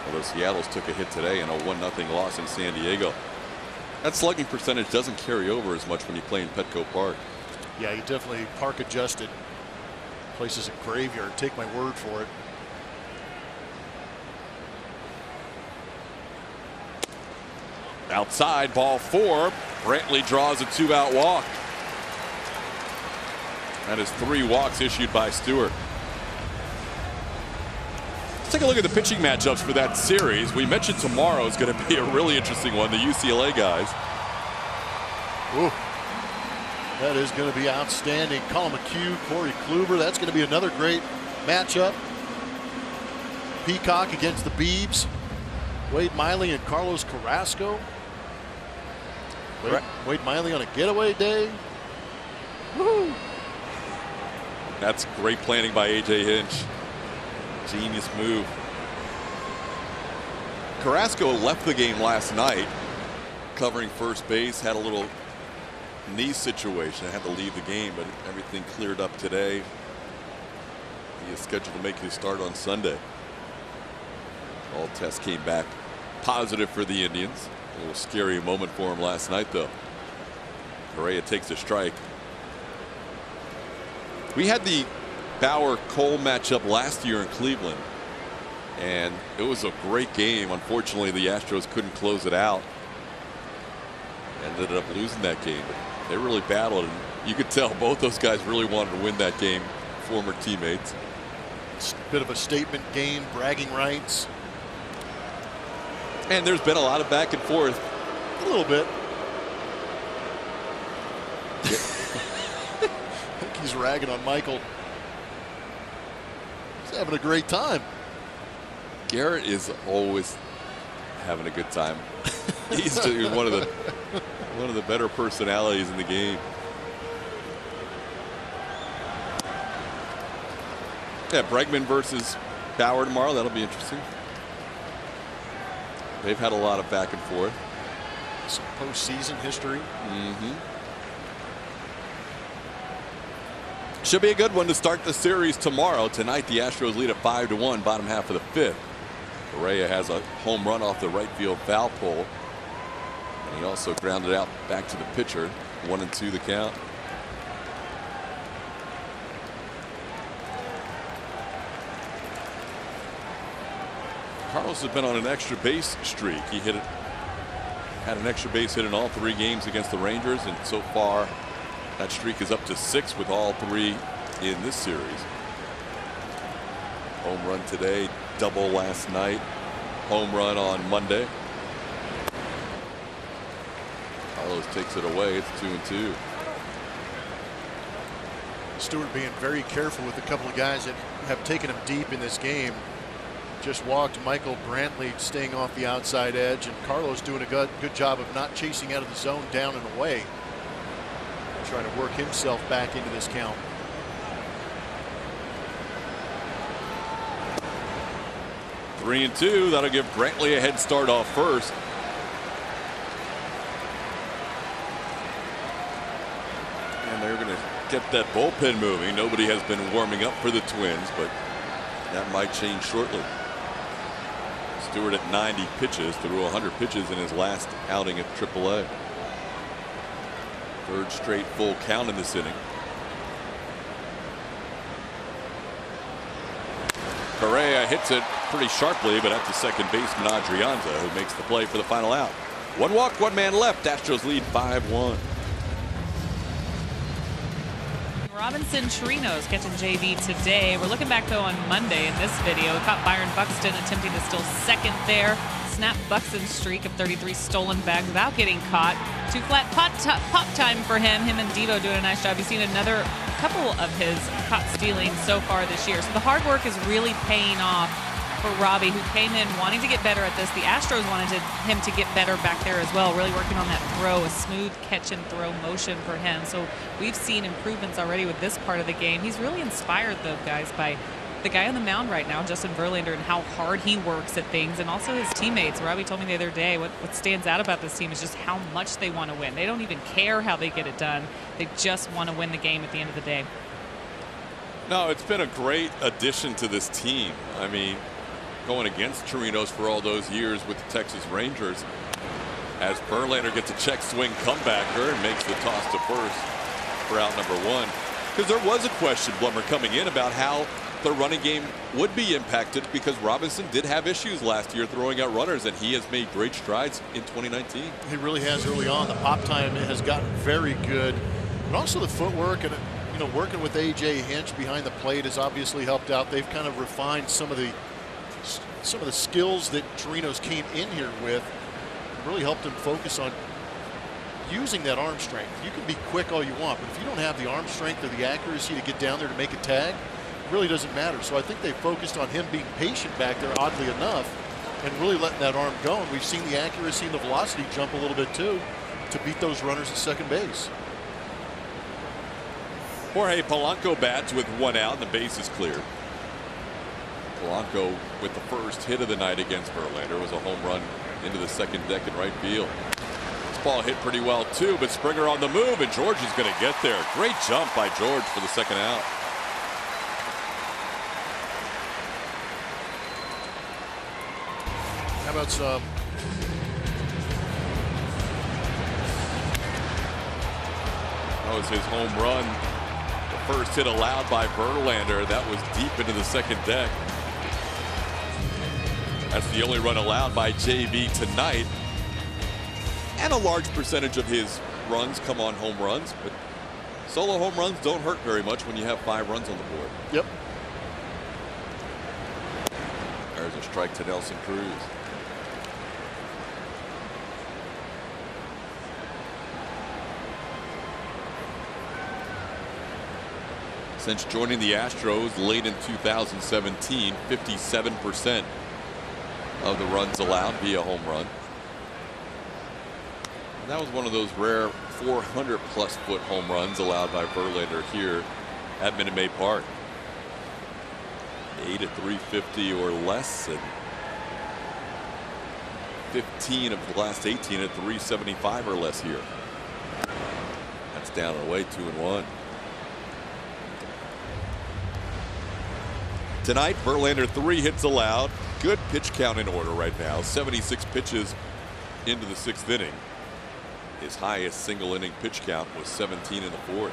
Although Seattle's took a hit today in a 1-0 loss in San Diego. That slugging percentage doesn't carry over as much when you play in Petco Park. Yeah, he definitely park adjusted. Place is a graveyard. Take my word for it. Outside, ball 4. Brantley draws a 2-out walk. That is 3 walks issued by Stewart. Let's take a look at the pitching matchups for that series. We mentioned tomorrow is going to be a really interesting one. The UCLA guys. Ooh. That is going to be outstanding. Colin McHugh, Corey Kluber. That's going to be another great matchup. Peacock against the Beebs. Wade Miley and Carlos Carrasco. Wade Miley on a getaway day. Woo! That's great planning by A.J. Hinch. Genius move. Carrasco left the game last night covering first base, had a little knee situation, had to leave the game, but everything cleared up today. He is scheduled to make his start on Sunday. All tests came back positive for the Indians. A little scary moment for him last night though. Correa takes a strike. We had the Bauer-Cole matchup last year in Cleveland, and it was a great game. Unfortunately, the Astros couldn't close it out. Ended up losing that game, but they really battled, and you could tell both those guys really wanted to win that game, former teammates. bit of a statement game, bragging rights. And there's been a lot of back and forth. A little bit. I think he's ragging on Michael. He's having a great time. Garrett is always having a good time. He's one of the better personalities in the game. Yeah, Bregman versus Bauer tomorrow. That'll be interesting. They've had a lot of back and forth. Some postseason history. Should be a good one to start the series tomorrow. Tonight, the Astros lead at 5-1, bottom half of the fifth. Correa has a home run off the right field foul pole. And he also grounded out back to the pitcher. 1-2 the count. Carlos has been on an extra base streak. He had an extra base hit in all 3 games against the Rangers, and so far that streak is up to 6 with all 3 in this series. Home run today, double last night, home run on Monday. Carlos takes it away. It's 2-2. Stewart being very careful with a couple of guys that have taken him deep in this game. Just walked Michael Brantley staying off the outside edge, and Carlos doing a good job of not chasing out of the zone down and away. Trying to work himself back into this count. Three and 2. That'll give Brantley a head start off first. And they're going to get that bullpen moving. Nobody has been warming up for the Twins, but that might change shortly. Stewart at 90 pitches, threw 100 pitches in his last outing at AAA. Third straight full count in this inning. Correa hits it pretty sharply, but at the second baseman Adrianza, who makes the play for the final out. 1 walk, 1 man left. Astros lead 5-1. Robinson Chirinos catching JV today. We're looking back though on Monday in this video. We caught Byron Buxton attempting to steal second there. Snap Buxton's streak of 33 stolen bags without getting caught. 2 flat pop time for him. Him and Devo doing a nice job. You've seen another couple of his caught stealing so far this year. So the hard work is really paying off for Robbie, who came in wanting to get better at this. The Astros wanted him to get better back there as well, really working on that throw, a smooth catch and throw motion for him. So we've seen improvements already with this part of the game. He's really inspired, though, guys, by the guy on the mound right now, Justin Verlander, and how hard he works at things, and also his teammates. Robbie told me the other day what stands out about this team is just how much they want to win. They don't even care how they get it done. They just want to win the game at the end of the day. No, it's been a great addition to this team. I mean, going against Chirinos for all those years with the Texas Rangers, as Verlander gets a check swing comebacker and makes the toss to first for out number 1. Because there was a question, Blummer, coming in about how the running game would be impacted, because Robinson did have issues last year throwing out runners, and he has made great strides in 2019. He really has early on. The pop time has gotten very good, but also the footwork and working with A.J. Hinch behind the plate has obviously helped out. They've kind of refined some of the skills that Chirinos came in here with, really helped him focus on using that arm strength. You can be quick all you want, but if you don't have the arm strength or the accuracy to get down there to make a tag, it really doesn't matter. So I think they focused on him being patient back there, oddly enough, and really letting that arm go. And we've seen the accuracy and the velocity jump a little bit too to beat those runners at second base. Jorge Polanco bats with 1 out and the base is cleared. Polanco with the first hit of the night against Verlander was a home run into the second deck in right field. This ball hit pretty well too, but Springer on the move, and George is going to get there. Great jump by George for the second out. How about some? That was his home run. The first hit allowed by Verlander. That was deep into the second deck. That's the only run allowed by JV tonight. And a large percentage of his runs come on home runs, but solo home runs don't hurt very much when you have 5 runs on the board. Yep. A strike to Nelson Cruz. Since joining the Astros late in 2017, 57% of the runs allowed via home run. And that was one of those rare 400+ foot home runs allowed by Verlander here at Minute Maid Park. 8 at 350 or less, and 15 of the last 18 at 375 or less here. That's down and away, 2-1. Tonight, Verlander 3 hits allowed. Good pitch count in order right now. 76 pitches into the 6th inning. His highest single inning pitch count was 17 in the 4th.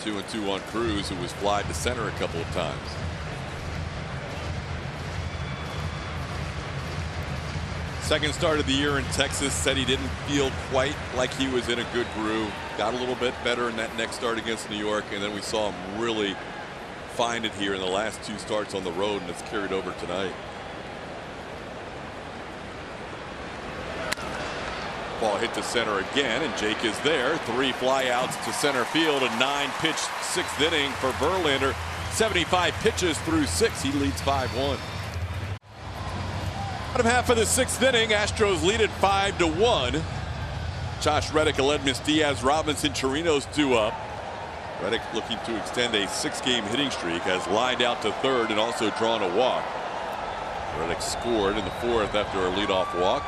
Two and two on Cruz, who was flied to center a couple of times. Second start of the year in Texas. Said he didn't feel quite like he was in a good groove. Got a little bit better in that next start against New York, and then we saw him really find it here in the last 2 starts on the road, and it's carried over tonight. Ball hit to center again, and Jake is there. 3 flyouts to center field. A 9-pitch 6th inning for Verlander. 75 pitches through 6. He leads 5-1. Bottom half of the 6th inning, Astros lead at 5-1. Josh Reddick, Aledmus Diaz, Robinson, Chirinos due up. Reddick looking to extend a 6-game hitting streak, has lined out to third and also drawn a walk. Reddick scored in the 4th after a leadoff walk.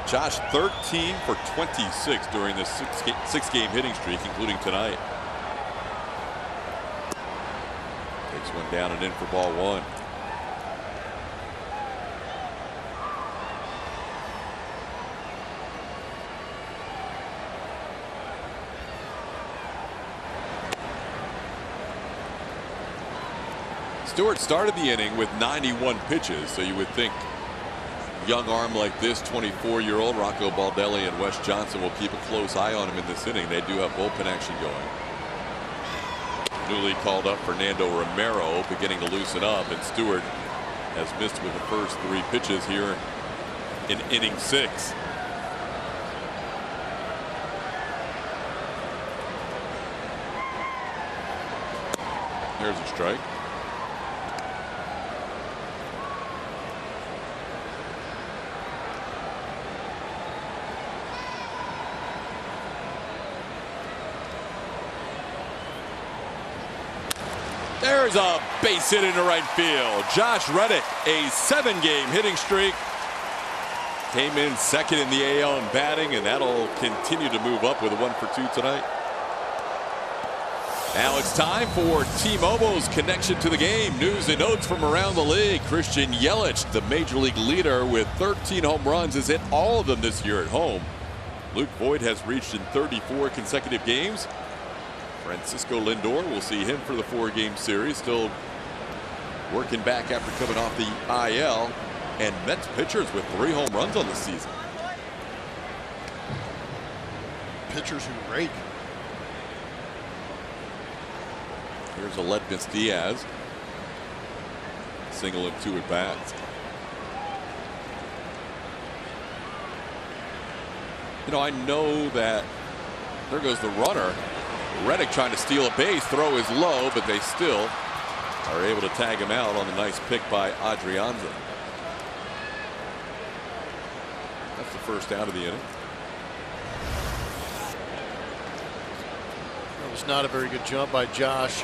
Josh 13 for 26 during this 6-game hitting streak, including tonight. Takes one down and in for ball 1. Stewart started the inning with 91 pitches, so you would think young arm like this, 24-year-old Rocco Baldelli and Wes Johnson will keep a close eye on him in this inning. They do have bullpen action going. Newly called up Fernando Romero beginning to loosen up, and Stewart has missed with the first 3 pitches here in inning 6. There's a strike. There's a base hit into right field. Josh Reddick, a 7-game hitting streak. Came in second in the AL in batting, and that'll continue to move up with a 1-for-2 tonight. Now it's time for T-Mobile's connection to the game. News and notes from around the league. Christian Yelich, the major league leader with 13 home runs, has hit all of them this year at home. Luke Voigt has reached in 34 consecutive games. Francisco Lindor, we'll see him for the 4-game series, still working back after coming off the IL. And Mets pitchers with 3 home runs on the season. Pitchers who rake. Here's Aledmus Diaz. Single and 2 at bats. You know, I know that there goes the runner. Reddick trying to steal a base. Throw is low, but they still are able to tag him out on the nice pick by Adrianza. That's the first out of the inning. That was not a very good jump by Josh.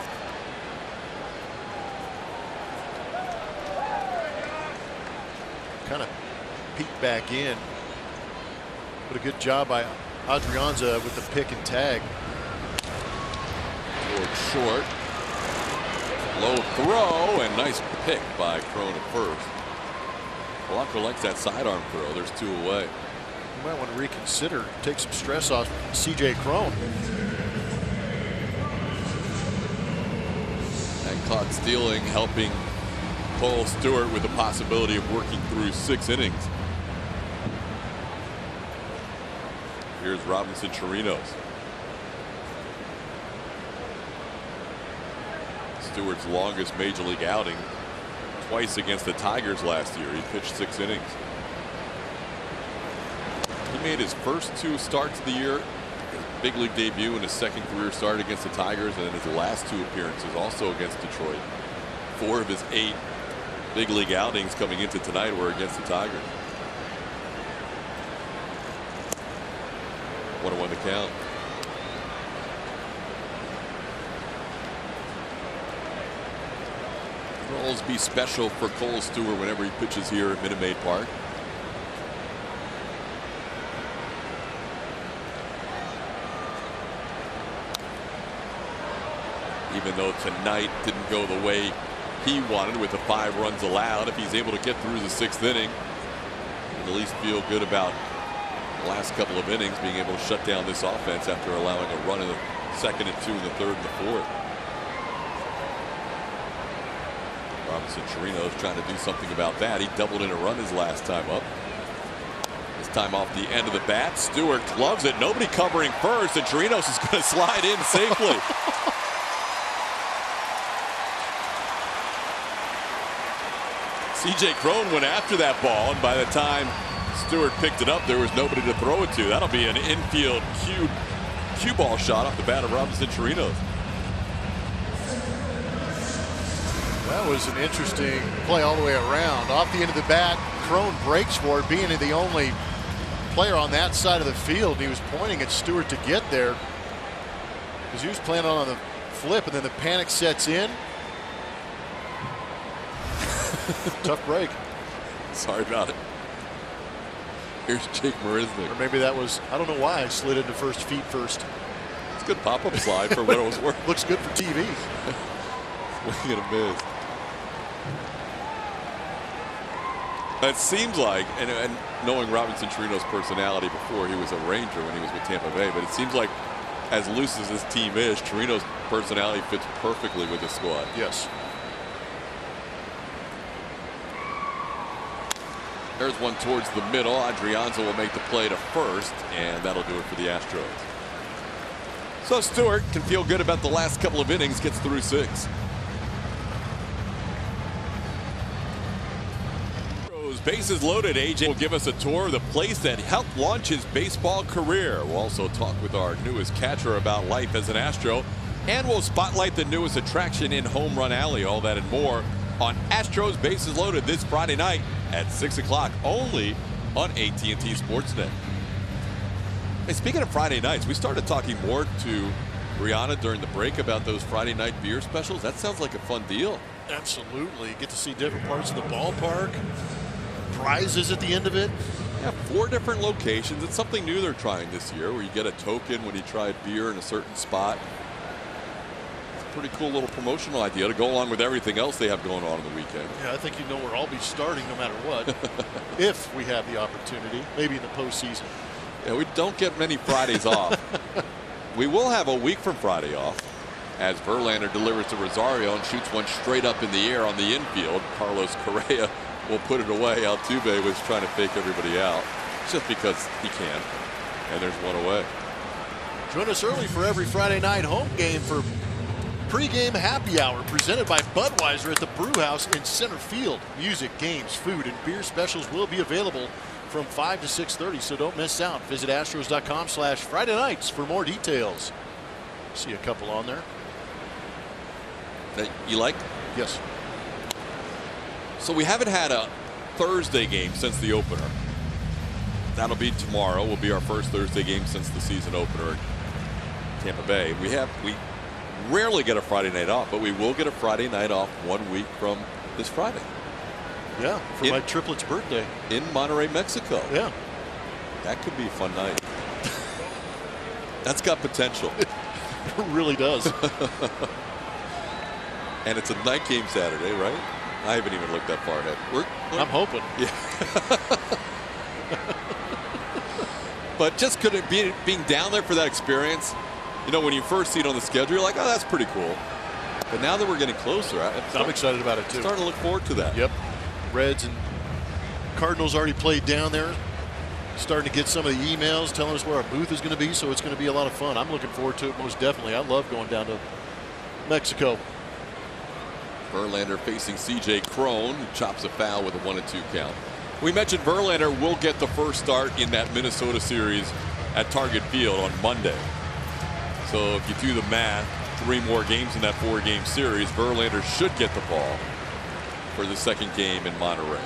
Kind of peeked back in. But a good job by Adrianza with the pick and tag. Short. Low throw and nice pick by Crone at first. Polanco likes that sidearm throw. There's 2 away. You might want to reconsider, take some stress off CJ Crone. And caught stealing, helping Cole Stewart with the possibility of working through 6 innings. Here's Robinson Chirinos. Stewart's longest major league outing, twice against the Tigers last year. He pitched 6 innings. He made his first 2 starts of the year, his big league debut and his second career start against the Tigers, and then his last 2 appearances also against Detroit. 4 of his 8 big league outings coming into tonight were against the Tigers. 1-1 to count. It'll always be special for Cole Stewart whenever he pitches here at Minute Maid Park. Even though tonight didn't go the way he wanted with the 5 runs allowed, if he's able to get through the 6th inning, at least feel good about the last couple of innings, being able to shut down this offense after allowing a run in the 2nd and 2 in the 3rd and the 4th. Robinson Chirinos trying to do something about that. He doubled in a run his last time up. This time off the end of the bat. Stewart gloves it. Nobody covering first, and Chirinos is going to slide in safely. C.J. Cron went after that ball, and by the time Stewart picked it up, there was nobody to throw it to. That'll be an infield cue ball shot off the bat of Robinson Chirinos. That was an interesting play all the way around. Off the end of the bat, Cron breaks for it, being the only player on that side of the field. He was pointing at Stewart to get there because he was planning on the flip, and then the panic sets in. Tough break. Sorry about it. Here's Jake Marisnick. Or maybe that was, I don't know why I slid into feet first. It's a good pop-up slide for what it was worth. Looks good for TV. Swing and a miss. It seems like, and knowing Robinson Chirinos' personality before, he was a Ranger when he was with Tampa Bay, but it seems like as loose as this team is, Chirinos' personality fits perfectly with the squad. Yes. There's one towards the middle. Adrianza will make the play to first, and that'll do it for the Astros. So Stewart can feel good about the last couple of innings, gets through 6. Bases loaded. AJ will give us a tour of the place that helped launch his baseball career. We'll also talk with our newest catcher about life as an Astro, and we'll spotlight the newest attraction in Home Run Alley. All that and more on Astros Bases Loaded this Friday night at 6 o'clock, only on AT&T Sportsnet. Hey, speaking of Friday nights, we started talking more to Brianna during the break about those Friday night beer specials. That sounds like a fun deal. Absolutely. Get to see different parts of the ballpark. Prizes at the end of it. Yeah, 4 different locations. It's something new they're trying this year, where you get a token when you try beer in a certain spot. It's a pretty cool little promotional idea to go along with everything else they have going on the weekend. Yeah, I think you know where I'll be starting no matter what. If we have the opportunity, maybe in the postseason. Yeah, we don't get many Fridays off. We will have a week from Friday off, as Verlander delivers to Rosario and shoots one straight up in the air on the infield. Carlos Correa will put it away. Altuve was trying to fake everybody out just because he can. And there's one away. Join us early for every Friday night home game for pregame happy hour presented by Budweiser at the Brew House in center field. Music, games, food, and beer specials will be available from 5 to 6:30, so don't miss out. Visit Astros.com/Friday nights for more details. See a couple on there. That you like? Yes. So we haven't had a Thursday game since the opener. That'll be tomorrow. Will be our first Thursday game since the season opener at Tampa Bay. We rarely get a Friday night off, but we will get a Friday night off 1 week from this Friday. Yeah, for my triplet's birthday. In Monterrey, Mexico. Yeah. That could be a fun night. That's got potential. It really does. And it's a night game Saturday, right? I haven't even looked that far ahead. I'm hoping. Yeah. But just being down there for that experience, you know, when you first see it on the schedule, you're like, oh, that's pretty cool. But now that we're getting closer, I'm excited about it too. Starting to look forward to that. Yep. Reds and Cardinals already played down there. Starting to get some of the emails telling us where our booth is going to be, so it's going to be a lot of fun. I'm looking forward to it most definitely. I love going down to Mexico. Verlander facing C.J. Cron, who chops a foul with a 1-2 count. We mentioned Verlander will get the first start in that Minnesota series at Target Field on Monday. So if you do the math, 3 more games in that 4-game series, Verlander should get the ball for the second game in Monterey.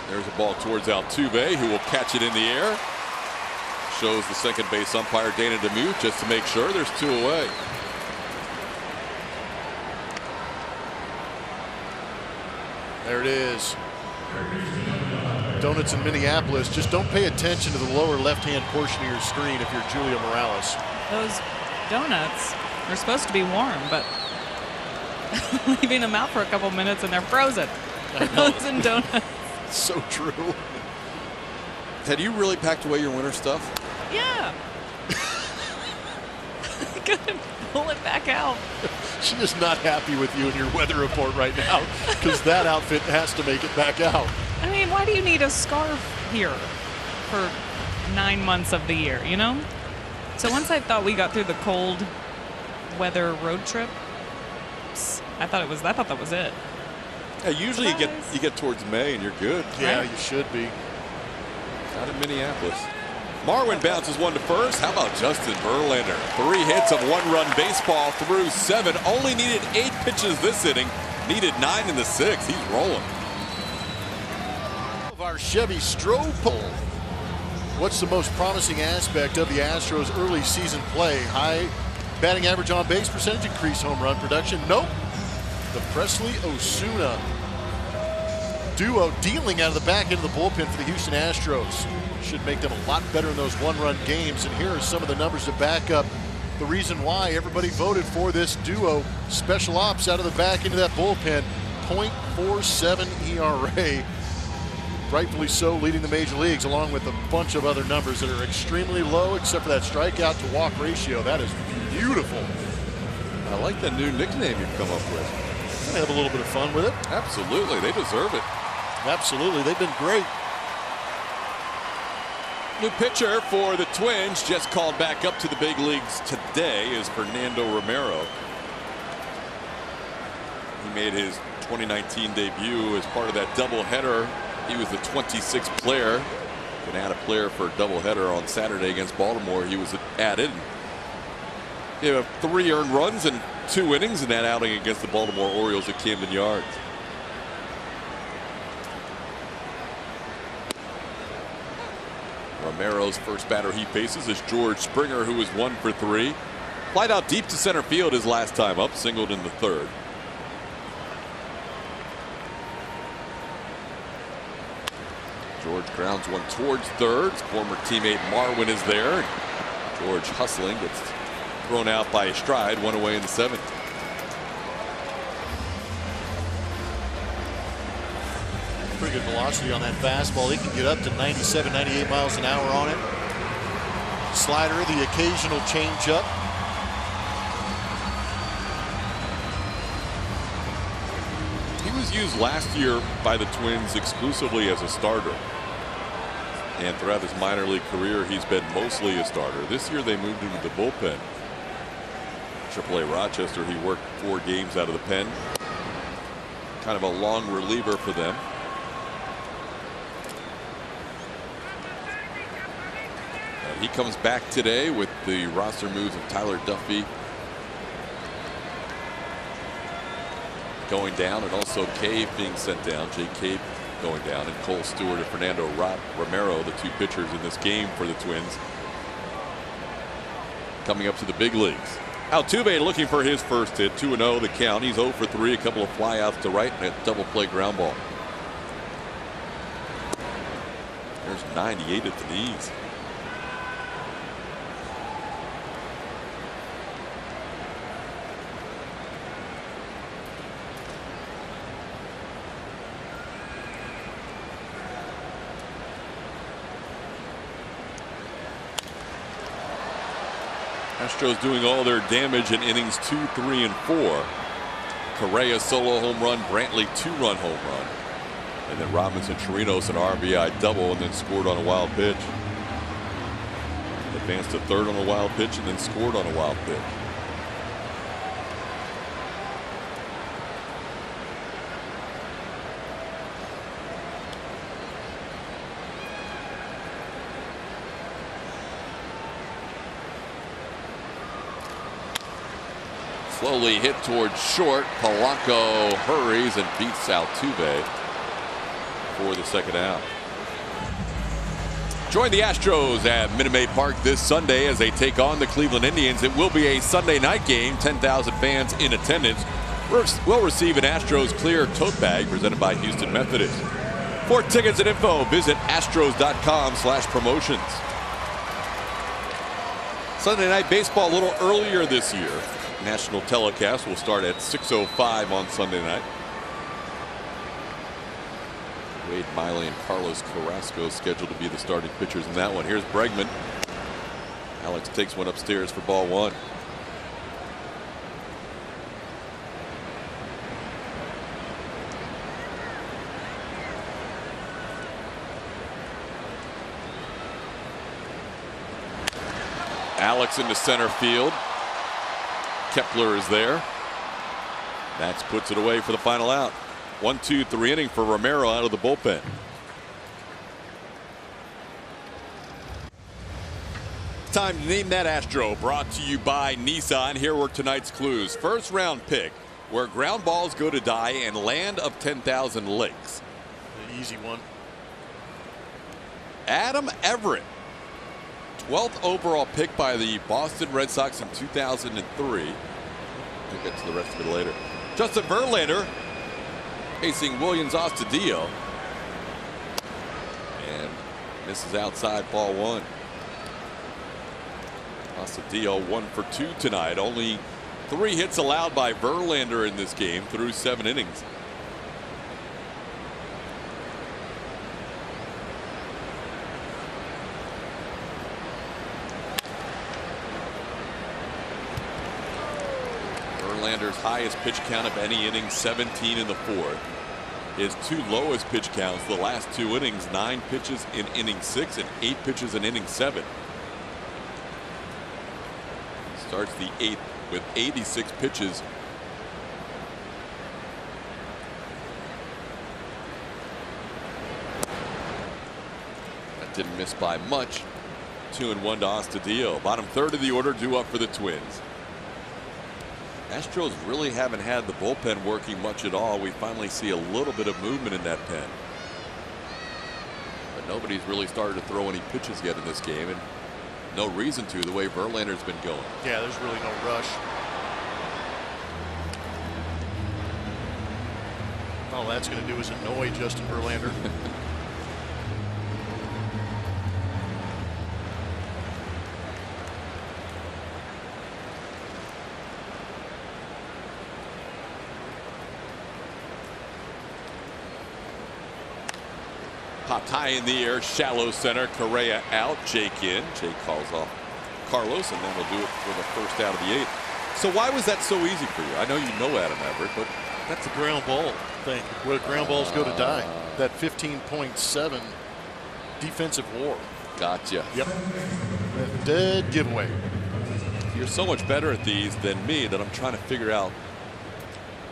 There's a ball towards Altuve, who will catch it in the air. Shows the second base umpire Dana DeMute just to make sure. There's 2 away. There it is. Donuts in Minneapolis. Just don't pay attention to the lower left-hand portion of your screen if you're Julia Morales. Those donuts are supposed to be warm, but leaving them out for a couple minutes and they're frozen. Frozen donuts. So true. Had you really packed away your winter stuff? Yeah. I couldn't pull it back out. She is not happy with you and your weather report right now, because that outfit has to make it back out. I mean, why do you need a scarf here for 9 months of the year, you know? So once I thought we got through the cold weather road trip, I thought that was it. Yeah, usually you get towards May and you're good. Yeah, right? You should be. Out of Minneapolis. Marwin bounces one to first. How about Justin Verlander? 3 hits of 1-run baseball through 7. Only needed 8 pitches this inning. Needed 9 in the 6th. He's rolling. Of our Chevy Stroh poll. What's the most promising aspect of the Astros' early season play? High batting average on base percentage, increased home run production? Nope. The Presley-Osuna duo dealing out of the back end of the bullpen for the Houston Astros. Should make them a lot better in those 1-run games. And here are some of the numbers to back up the reason why everybody voted for this duo. Special ops out of the back end of that bullpen. .47 ERA. Rightfully so, leading the major leagues, along with a bunch of other numbers that are extremely low, except for that strikeout to walk ratio. That is beautiful. I like that new nickname you've come up with. Have a little bit of fun with it. Absolutely. They deserve it. Absolutely. They've been great. New pitcher for the Twins, just called back up to the big leagues today, is Fernando Romero. He made his 2019 debut as part of that doubleheader. He was the 26th player. Can add a player for a doubleheader on Saturday against Baltimore. He was added. He had 3 earned runs and 2 innings in that outing against the Baltimore Orioles at Camden Yards. Romero's first batter he faces is George Springer, who is 1 for 3. Flied out deep to center field his last time up, singled in the 3rd. George grounds one towards 3rd. His former teammate Marwin is there. George hustling, gets thrown out by a stride, 1 away in the 7th. Pretty good velocity on that fastball. He can get up to 97, 98 miles an hour on it. Slider, the occasional changeup. He was used last year by the Twins exclusively as a starter. And throughout his minor league career, he's been mostly a starter. This year, they moved him to the bullpen. AAA Rochester, he worked 4 games out of the pen. Kind of a long reliever for them. And he comes back today with the roster moves of Tyler Duffy going down, and also Cave being sent down. Jake Cave going down, and Cole Stewart and Fernando Romero, the 2 pitchers in this game for the Twins, coming up to the big leagues. Altuve looking for his first hit. 2-0 the count. He's 0 for 3. A couple of flyouts to right and a double play ground ball. There's 98 at the knees. Astros doing all their damage in innings 2, 3, and 4. Correa solo home run, Brantley 2-run home run. And then Robinson Chirinos an RBI double and then scored on a wild pitch. Advanced to third on a wild pitch and then scored on a wild pitch. Slowly hit towards short. Polanco hurries and beats Altuve for the second out. Join the Astros at Minute Maid Park this Sunday as they take on the Cleveland Indians. It will be a Sunday night game. 10,000 fans in attendance will receive an Astros clear tote bag presented by Houston Methodist. For tickets and info, visit astros.com/promotions. Sunday night baseball a little earlier this year. National telecast will start at 6:05 on Sunday night. Wade Miley and Carlos Carrasco scheduled to be the starting pitchers in that one. Here's Bregman. Alex takes one upstairs for ball one. Alex into center field. Kepler is there. Max puts it away for the final out. 1-2-3 inning for Romero out of the bullpen. Time to name that Astro, brought to you by Nissan. Here were tonight's clues. First round pick, where ground balls go to die, and land of 10,000 lakes. An easy one. Adam Everett, 12th overall pick by the Boston Red Sox in 2003. We'll get to the rest of it later. Justin Verlander facing Williams Astudillo. And misses outside ball one. Astudillo 1 for 2 tonight. Only 3 hits allowed by Verlander in this game through 7 innings. Verlander's highest pitch count of any inning, 17 in the fourth. His 2 lowest pitch counts the last 2 innings, 9 pitches in inning 6 and 8 pitches in inning 7. Starts the 8th with 86 pitches. That didn't miss by much. 2-1 to Astudillo. Bottom third of the order due up for the Twins. Astros really haven't had the bullpen working much at all. We finally see a little bit of movement in that pen. But nobody's really started to throw any pitches yet in this game, and no reason to, the way Verlander's been going. Yeah, there's really no rush. All that's going to do is annoy Justin Verlander. Popped high in the air, shallow center. Correa out, Jake in. Jake calls off Carlos, and then we'll do it for the first out of the 8th. So why was that so easy for you? I know you know Adam Everett, but that's a ground ball thing, where ground balls go to die. That 15.7 defensive WAR. Gotcha. Yep. Dead giveaway. You're so much better at these than me that I'm trying to figure out.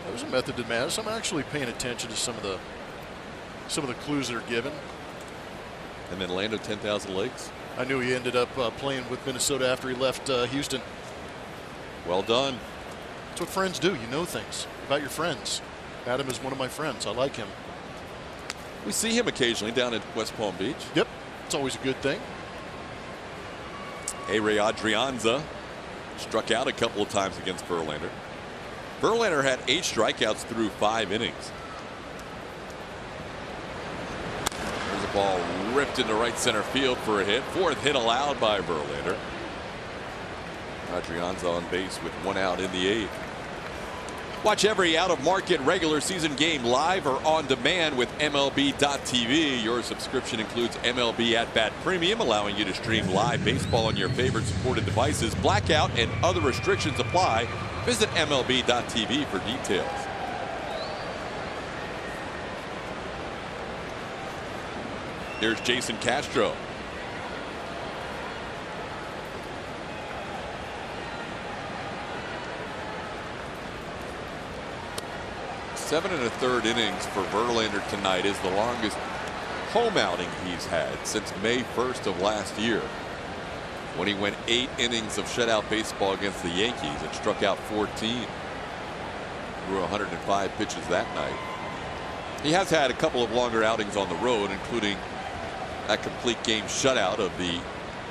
There's a method to madness. I'm actually paying attention to some of the clues that are given. And then land of 10,000 lakes. I knew he ended up playing with Minnesota after he left Houston. Well done. That's what friends do. You know things about your friends. Adam is one of my friends. I like him. We see him occasionally down at West Palm Beach. Yep. It's always a good thing. A-Ray Adrianza struck out a couple of times against Verlander. Verlander had 8 strikeouts through 5 innings. Ball ripped into right center field for a hit. 4th hit allowed by Verlander. Adrianza on base with 1 out in the 8th. Watch every out-of-market regular season game live or on demand with MLB.tv. Your subscription includes MLB At Bat Premium, allowing you to stream live baseball on your favorite supported devices. Blackout and other restrictions apply. Visit MLB.tv for details. Here's Jason Castro. Seven and a third innings for Verlander tonight is the longest home outing he's had since May 1st of last year, when he went 8 innings of shutout baseball against the Yankees and struck out 14. Threw 105 pitches that night. He has had a couple of longer outings on the road, including that complete game shutout of the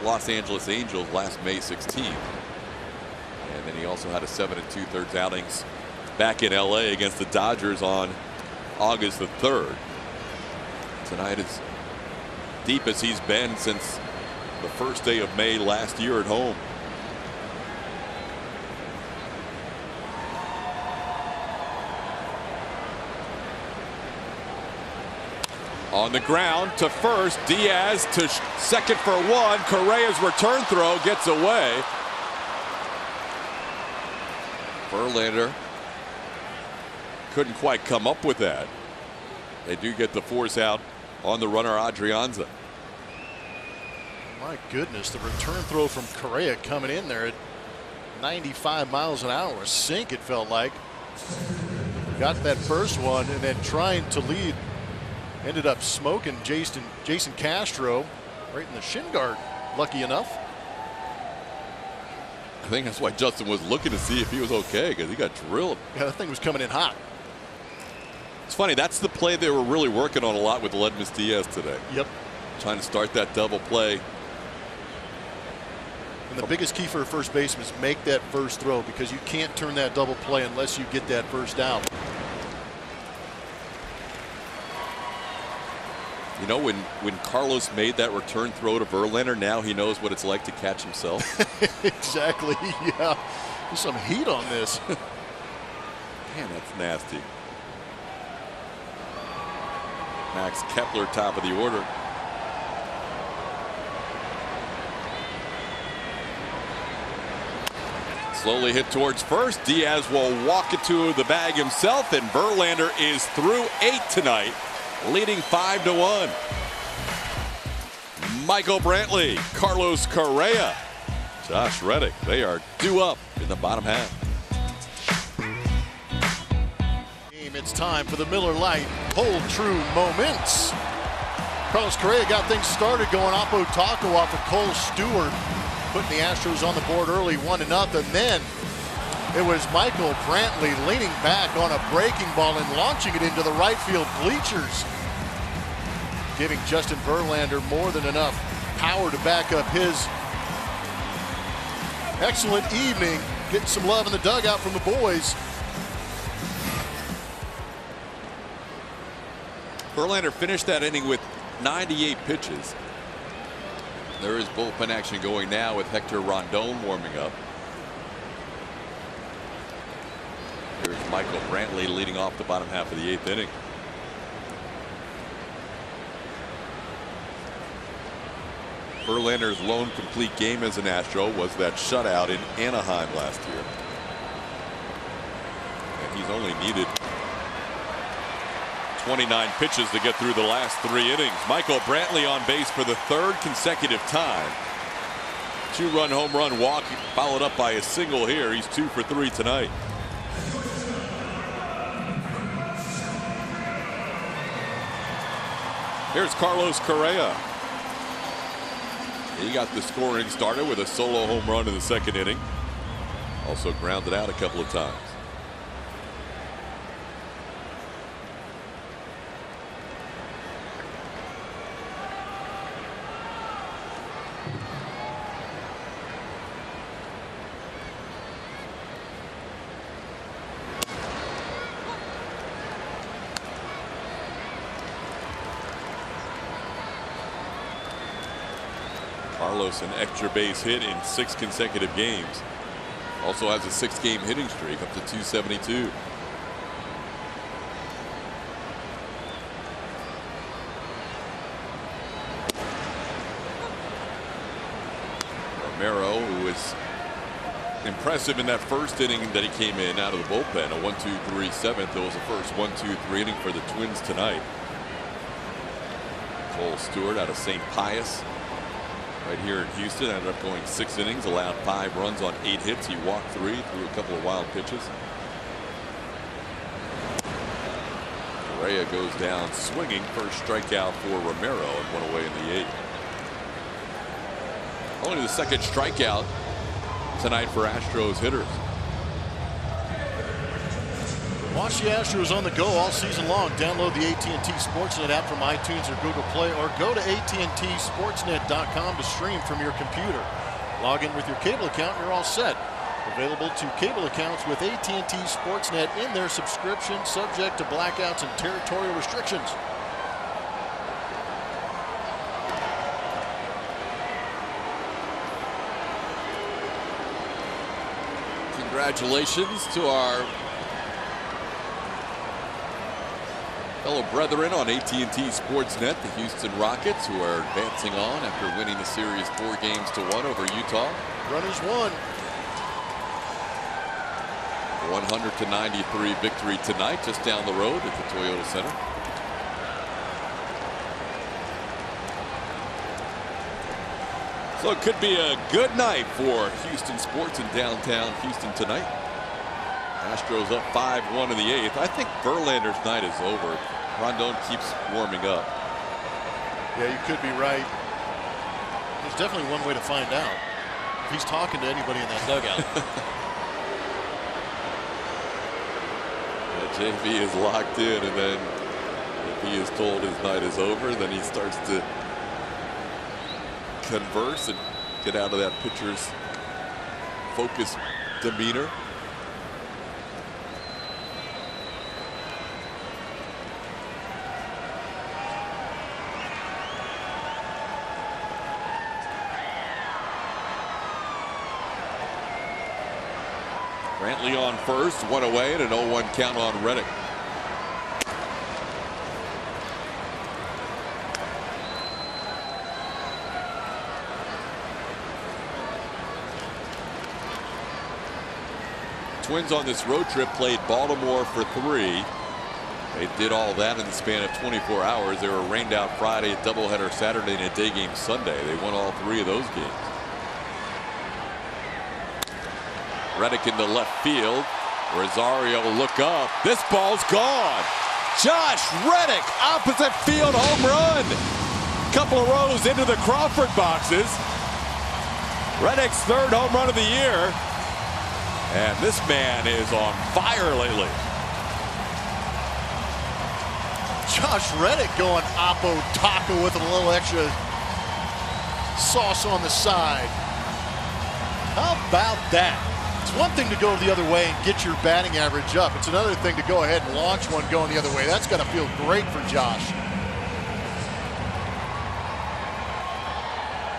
Los Angeles Angels last May 16th. And then he also had a 7 2/3 outings back in LA against the Dodgers on August the 3rd. Tonight is deep as he's been since the first day of May last year at home. On the ground to first, Diaz to second for one. Correa's return throw gets away. Verlander couldn't quite come up with that. They do get the force out on the runner Adrianza. My goodness, the return throw from Correa coming in there at 95 miles an hour. A sink, it felt like. Got that first one and then trying to lead. Ended up smoking Jason Castro right in the shin guard, lucky enough. I think that's why Justin was looking to see if he was okay, because he got drilled. Yeah, that thing was coming in hot. It's funny, that's the play they were really working on a lot with Ledmus Diaz today. Yep. Trying to start that double play. And the biggest key for a first baseman is make that first throw, because you can't turn that double play unless you get that first out. You know, when Carlos made that return throw to Verlander, now he knows what it's like to catch himself. Exactly, yeah. There's some heat on this. Man, that's nasty. Max Kepler, top of the order. Slowly hit towards first. Diaz will walk it to the bag himself, and Verlander is through 8 tonight, leading 5-1. Michael Brantley, Carlos Correa, Josh Reddick, they are due up in the bottom half. It's time for the Miller Lite Hold True Moments. Carlos Correa got things started going off Otako off of Cole Stewart, putting the Astros on the board early 1-0. Then it was Michael Brantley leaning back on a breaking ball and launching it into the right field bleachers, giving Justin Verlander more than enough power to back up his excellent evening. Getting some love in the dugout from the boys. Verlander finished that inning with 98 pitches. There is bullpen action going now with Hector Rondon warming up. Here's Michael Brantley leading off the bottom half of the 8th inning. Verlander's lone complete game as an Astro was that shutout in Anaheim last year. And he's only needed 29 pitches to get through the last 3 innings. Michael Brantley on base for the 3rd consecutive time. 2-run home run walk followed up by a single here. He's 2 for 3 tonight. Here's Carlos Correa. He got the scoring started with a solo home run in the 2nd inning. Also grounded out a couple of times. Carlos an extra base hit in 6 consecutive games. Also has a 6-game hitting streak up to 272. Romero, who was impressive in that 1st inning that he came in out of the bullpen, a 1-2-3 7th. It was the first 1-2-3 inning for the Twins tonight. Cole Stewart out of St. Pius right here in Houston ended up going 6 innings, allowed 5 runs on 8 hits. He walked 3, threw a couple of wild pitches. Correa goes down swinging. First strikeout for Romero and 1 away in the 8th. Only the second strikeout tonight for Astros hitters. Watch the Astros on the go all season long. Download the AT&T Sportsnet app from iTunes or Google Play, or go to AT&TSportsnet.com to stream from your computer. Log in with your cable account and you're all set. Available to cable accounts with AT&T Sportsnet in their subscription, subject to blackouts and territorial restrictions. Congratulations to our fellow brethren on AT&T Sportsnet, the Houston Rockets, who are advancing on after winning the series 4-1 over Utah. Runners won. 100-93 victory tonight, just down the road at the Toyota Center. So it could be a good night for Houston sports in downtown Houston tonight. Astros up 5-1 in the 8th. I think Verlander's night is over. Rondon keeps warming up. Yeah, you could be right. There's definitely one way to find out. If he's talking to anybody in that dugout. JV is locked in, and then if he is told his night is over, then he starts to converse and get out of that pitcher's focused demeanor. Brantley on first, 1 away, and an 0-1 count on Reddick. Twins on this road trip played Baltimore for 3. They did all that in the span of 24 hours. They were rained out Friday, a doubleheader Saturday, and a day game Sunday. They won all 3 of those games. Reddick into left field. Rosario look up. This ball's gone. Josh Reddick, opposite field home run. Couple of rows into the Crawford boxes. Reddick's 3rd home run of the year. And this man is on fire lately. Josh Reddick going Oppo Taco with a little extra sauce on the side. How about that? It's one thing to go the other way and get your batting average up. It's another thing to go ahead and launch one going the other way. That's got to feel great for Josh.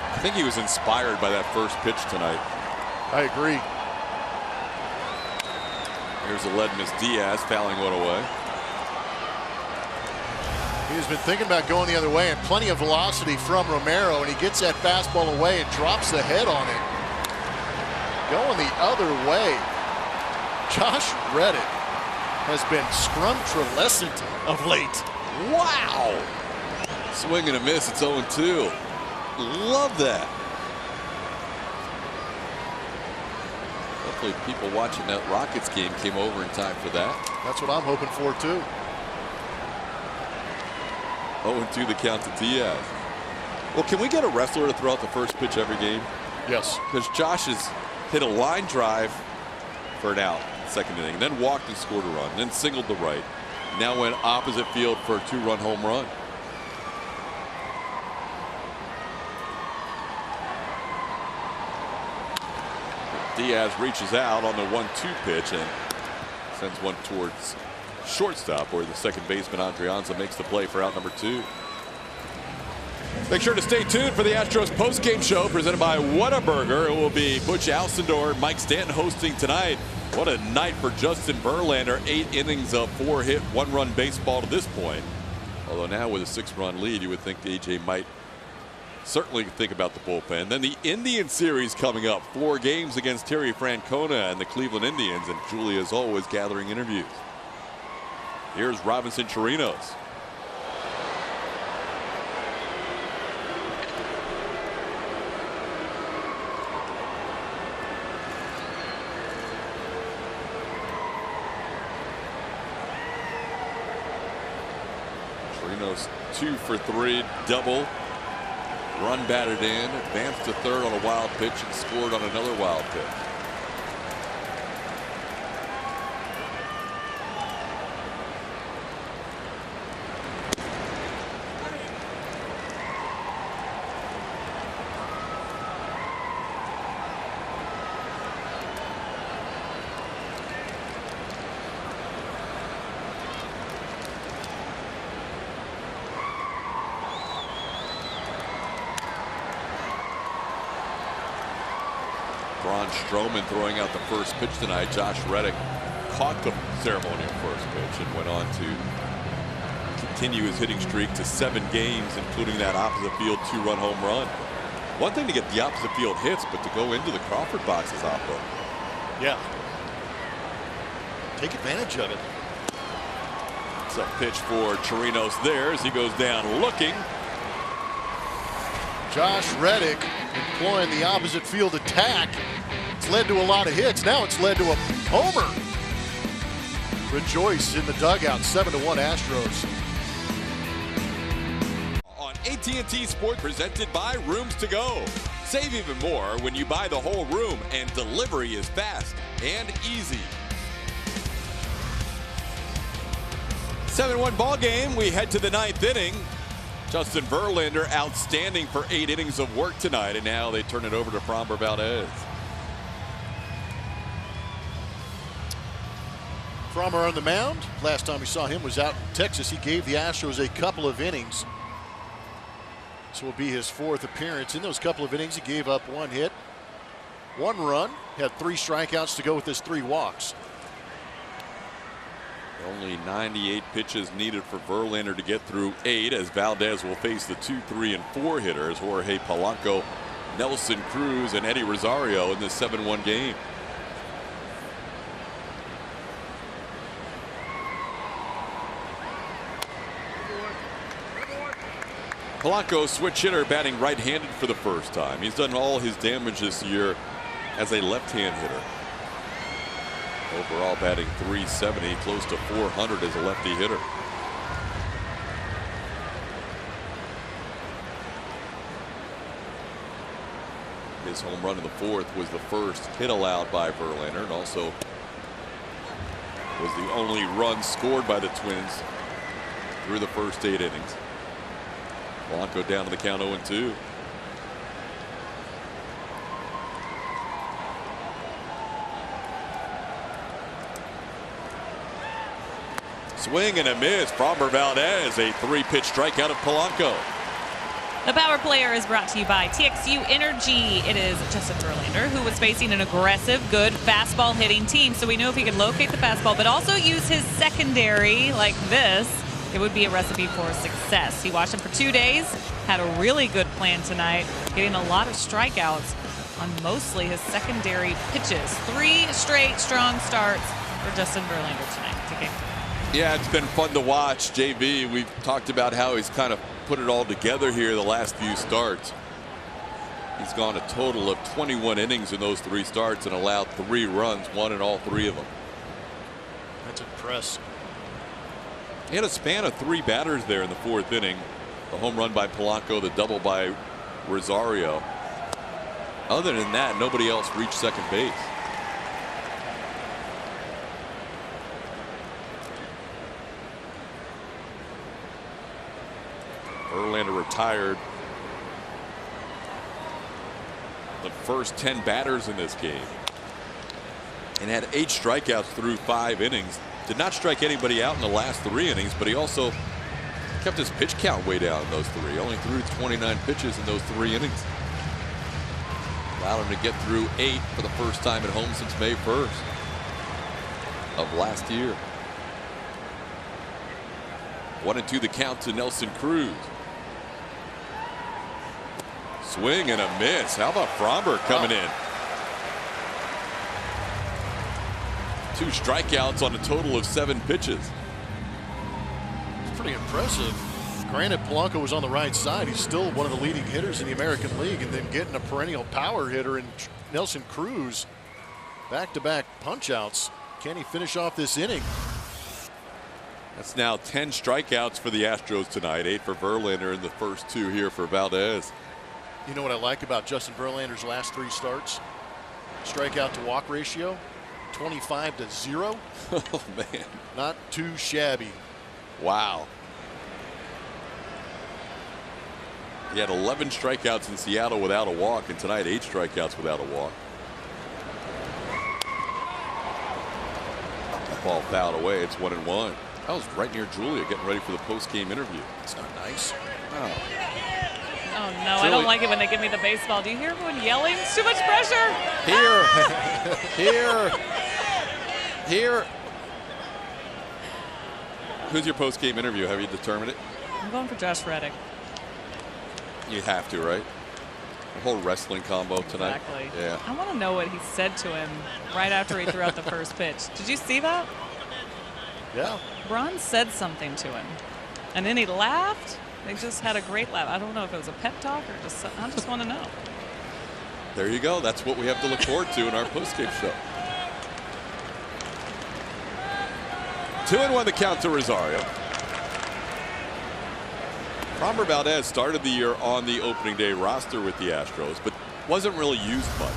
I think he was inspired by that first pitch tonight. I agree. Here's Aledmus Diaz fouling one away. He's been thinking about going the other way, and plenty of velocity from Romero, and he gets that fastball away and drops the head on it. Going the other way. Josh Reddick has been scrumptious of late. Wow. Swing and a miss. It's 0-2. Love that. Hopefully people watching that Rockets game came over in time for that. That's what I'm hoping for, too. 0-2 the count to Diaz. Well, can we get a wrestler to throw out the first pitch every game? Yes. Because Josh has hit a line drive for an out, 2nd inning, then walked and scored a run, then singled to right. Now went opposite field for a 2-run home run. Diaz reaches out on the 1-2 pitch and sends one towards shortstop, where the second baseman Adrianza makes the play for out number 2. Make sure to stay tuned for the Astros post-game show presented by Whataburger. It will be Butch Alcindor and Mike Stanton hosting tonight. What a night for Justin Verlander. 8 innings of 4-hit, 1-run baseball to this point. Although now with a 6-run lead, you would think AJ might certainly think about the bullpen. Then the Indian series coming up. 4 games against Terry Francona and the Cleveland Indians. And Julia, as always, gathering interviews. Here's Robinson Chirinos. Chirinos 2 for 3, double. Run batted in, advanced to third on a wild pitch and scored on another wild pitch. Stroman throwing out the first pitch tonight. Josh Reddick caught the ceremonial first pitch and went on to continue his hitting streak to 7 games, including that opposite field 2-run home run. One thing to get the opposite field hits, but to go into the Crawford box is oppo. Yeah. Take advantage of it. It's a pitch for Chirinos there as he goes down looking. Josh Reddick employing the opposite field attack. It's led to a lot of hits. Now it's led to a homer. Rejoice in the dugout. 7-1 Astros. On AT&T Sports, presented by Rooms to Go. Save even more when you buy the whole room, and delivery is fast and easy. 7-1 ball game. We head to the 9th inning. Justin Verlander outstanding for 8 innings of work tonight, and now they turn it over to Framber Valdez. Framber on the mound. Last time we saw him was out in Texas. He gave the Astros a couple of innings. This will be his 4th appearance. In those couple of innings, he gave up 1 hit, 1 run, had 3 strikeouts to go with his 3 walks. Only 98 pitches needed for Verlander to get through 8, as Valdez will face the 2, 3, and 4 hitters, Jorge Polanco, Nelson Cruz, and Eddie Rosario in this 7-1 game. Polanco, switch hitter, batting right-handed for the first time. He's done all his damage this year as a left-hand hitter. Overall batting .370, close to .400 as a lefty hitter. His home run in the 4th was the first hit allowed by Verlander, and also was the only run scored by the Twins through the first 8 innings. Polanco down to the count 0-2. Swing and a miss. Framber Valdez, a 3-pitch strikeout of Polanco. The Power Player is brought to you by TXU Energy. It is Justin Verlander, who was facing an aggressive, good fastball hitting team. So we know if he could locate the fastball, but also use his secondary like this, it would be a recipe for success. He watched him for 2 days, had a really good plan tonight, getting a lot of strikeouts on mostly his secondary pitches. 3 straight strong starts for Justin Verlander tonight. Yeah, it's been fun to watch. JB, we've talked about how he's kind of put it all together here the last few starts. He's gone a total of 21 innings in those 3 starts and allowed 3 runs, 1 in all 3 of them. That's impressive. He had a span of 3 batters there in the 4th inning. The home run by Polanco, the double by Rosario. Other than that, nobody else reached second base. Verlander retired the first 10 batters in this game and had 8 strikeouts through 5 innings. Did not strike anybody out in the last 3 innings, but he also kept his pitch count way down in those 3. Only threw 29 pitches in those 3 innings. Allowed him to get through 8 for the first time at home since May 1st of last year. 1-2 the count to Nelson Cruz. Swing and a miss. How about Framber coming in? 2 strikeouts on a total of 7 pitches. It's pretty impressive. Granted, Polanco was on the right side. He's still one of the leading hitters in the American League, and then getting a perennial power hitter in Nelson Cruz. Back-to-back punch-outs. Can he finish off this inning? That's now 10 strikeouts for the Astros tonight. 8 for Verlander and the first 2 here for Valdez. You know what I like about Justin Verlander's last 3 starts? Strikeout to walk ratio, 25-0. Oh, man. Not too shabby. Wow. He had 11 strikeouts in Seattle without a walk, and tonight 8 strikeouts without a walk. That ball fouled away. It's 1-1. I was right near Julia getting ready for the post-game interview. It's not nice. Oh. Oh, no, I don't like it when they give me the baseball. Do you hear everyone yelling? It's too much pressure. Here. Here. Here. Who's your post-game interview? Have you determined it? I'm going for Josh Reddick. You have to, right? The whole wrestling combo tonight. Exactly. Yeah. I want to know what he said to him right after he threw out the first pitch. Did you see that? Yeah. Braun said something to him, and then he laughed. They just had a great laugh. I don't know if it was a pep talk or just. I just want to know. There you go. That's what we have to look forward to in our postgame show. 2-1 the count to Rosario. Framber Valdez started the year on the opening day roster with the Astros, but wasn't really used much.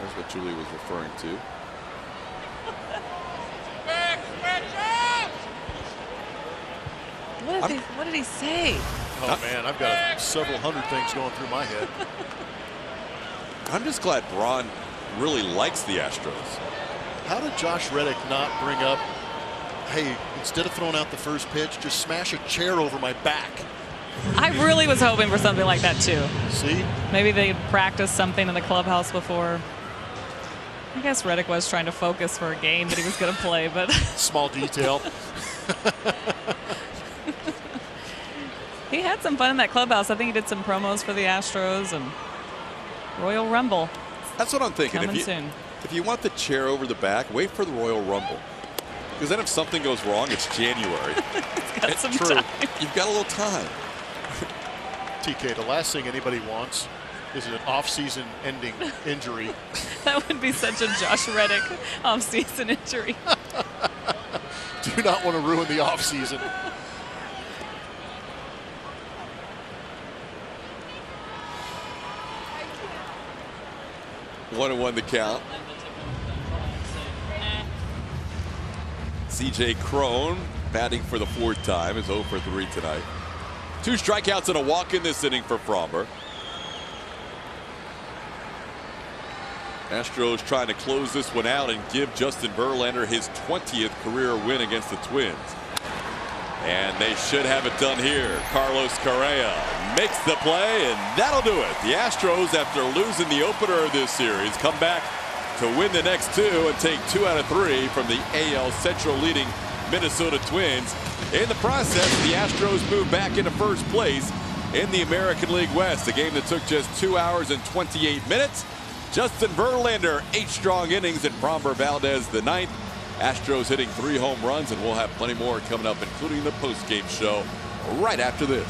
That's what Julie was referring to. What did he say? Oh, man, I've got several hundred things going through my head. I'm just glad Braun really likes the Astros. How did Josh Reddick not bring up, hey, instead of throwing out the first pitch, just smash a chair over my back? I really was hoping for something like that, too. See? Maybe they practiced something in the clubhouse before. I guess Reddick was trying to focus for a game that he was going to play, but. Small detail. He had some fun in that clubhouse. I think he did some promos for the Astros and Royal Rumble. That's what I'm thinking. Coming soon. If you want the chair over the back, wait for the Royal Rumble. Because then if something goes wrong, it's January. It's some true. time. You've got a little time. TK, the last thing anybody wants is an off-season ending injury. That would be such a Josh Reddick off-season injury. Do not want to ruin the off-season. One and one the count. C.J. Cron batting for the 4th time is 0 for 3 tonight. 2 strikeouts and a walk in this inning for Framber. Astros trying to close this one out and give Justin Verlander his 20th career win against the Twins. And they should have it done here. Carlos Correa makes the play, and that'll do it. The Astros, after losing the opener of this series, come back to win the next 2 and take 2 out of 3 from the AL Central leading Minnesota Twins. In the process, the Astros move back into first place in the American League West, a game that took just 2 hours and 28 minutes. Justin Verlander, 8 strong innings, and Framber Valdez the 9th. Astros hitting 3 home runs, and we'll have plenty more coming up, including the post-game show right after this.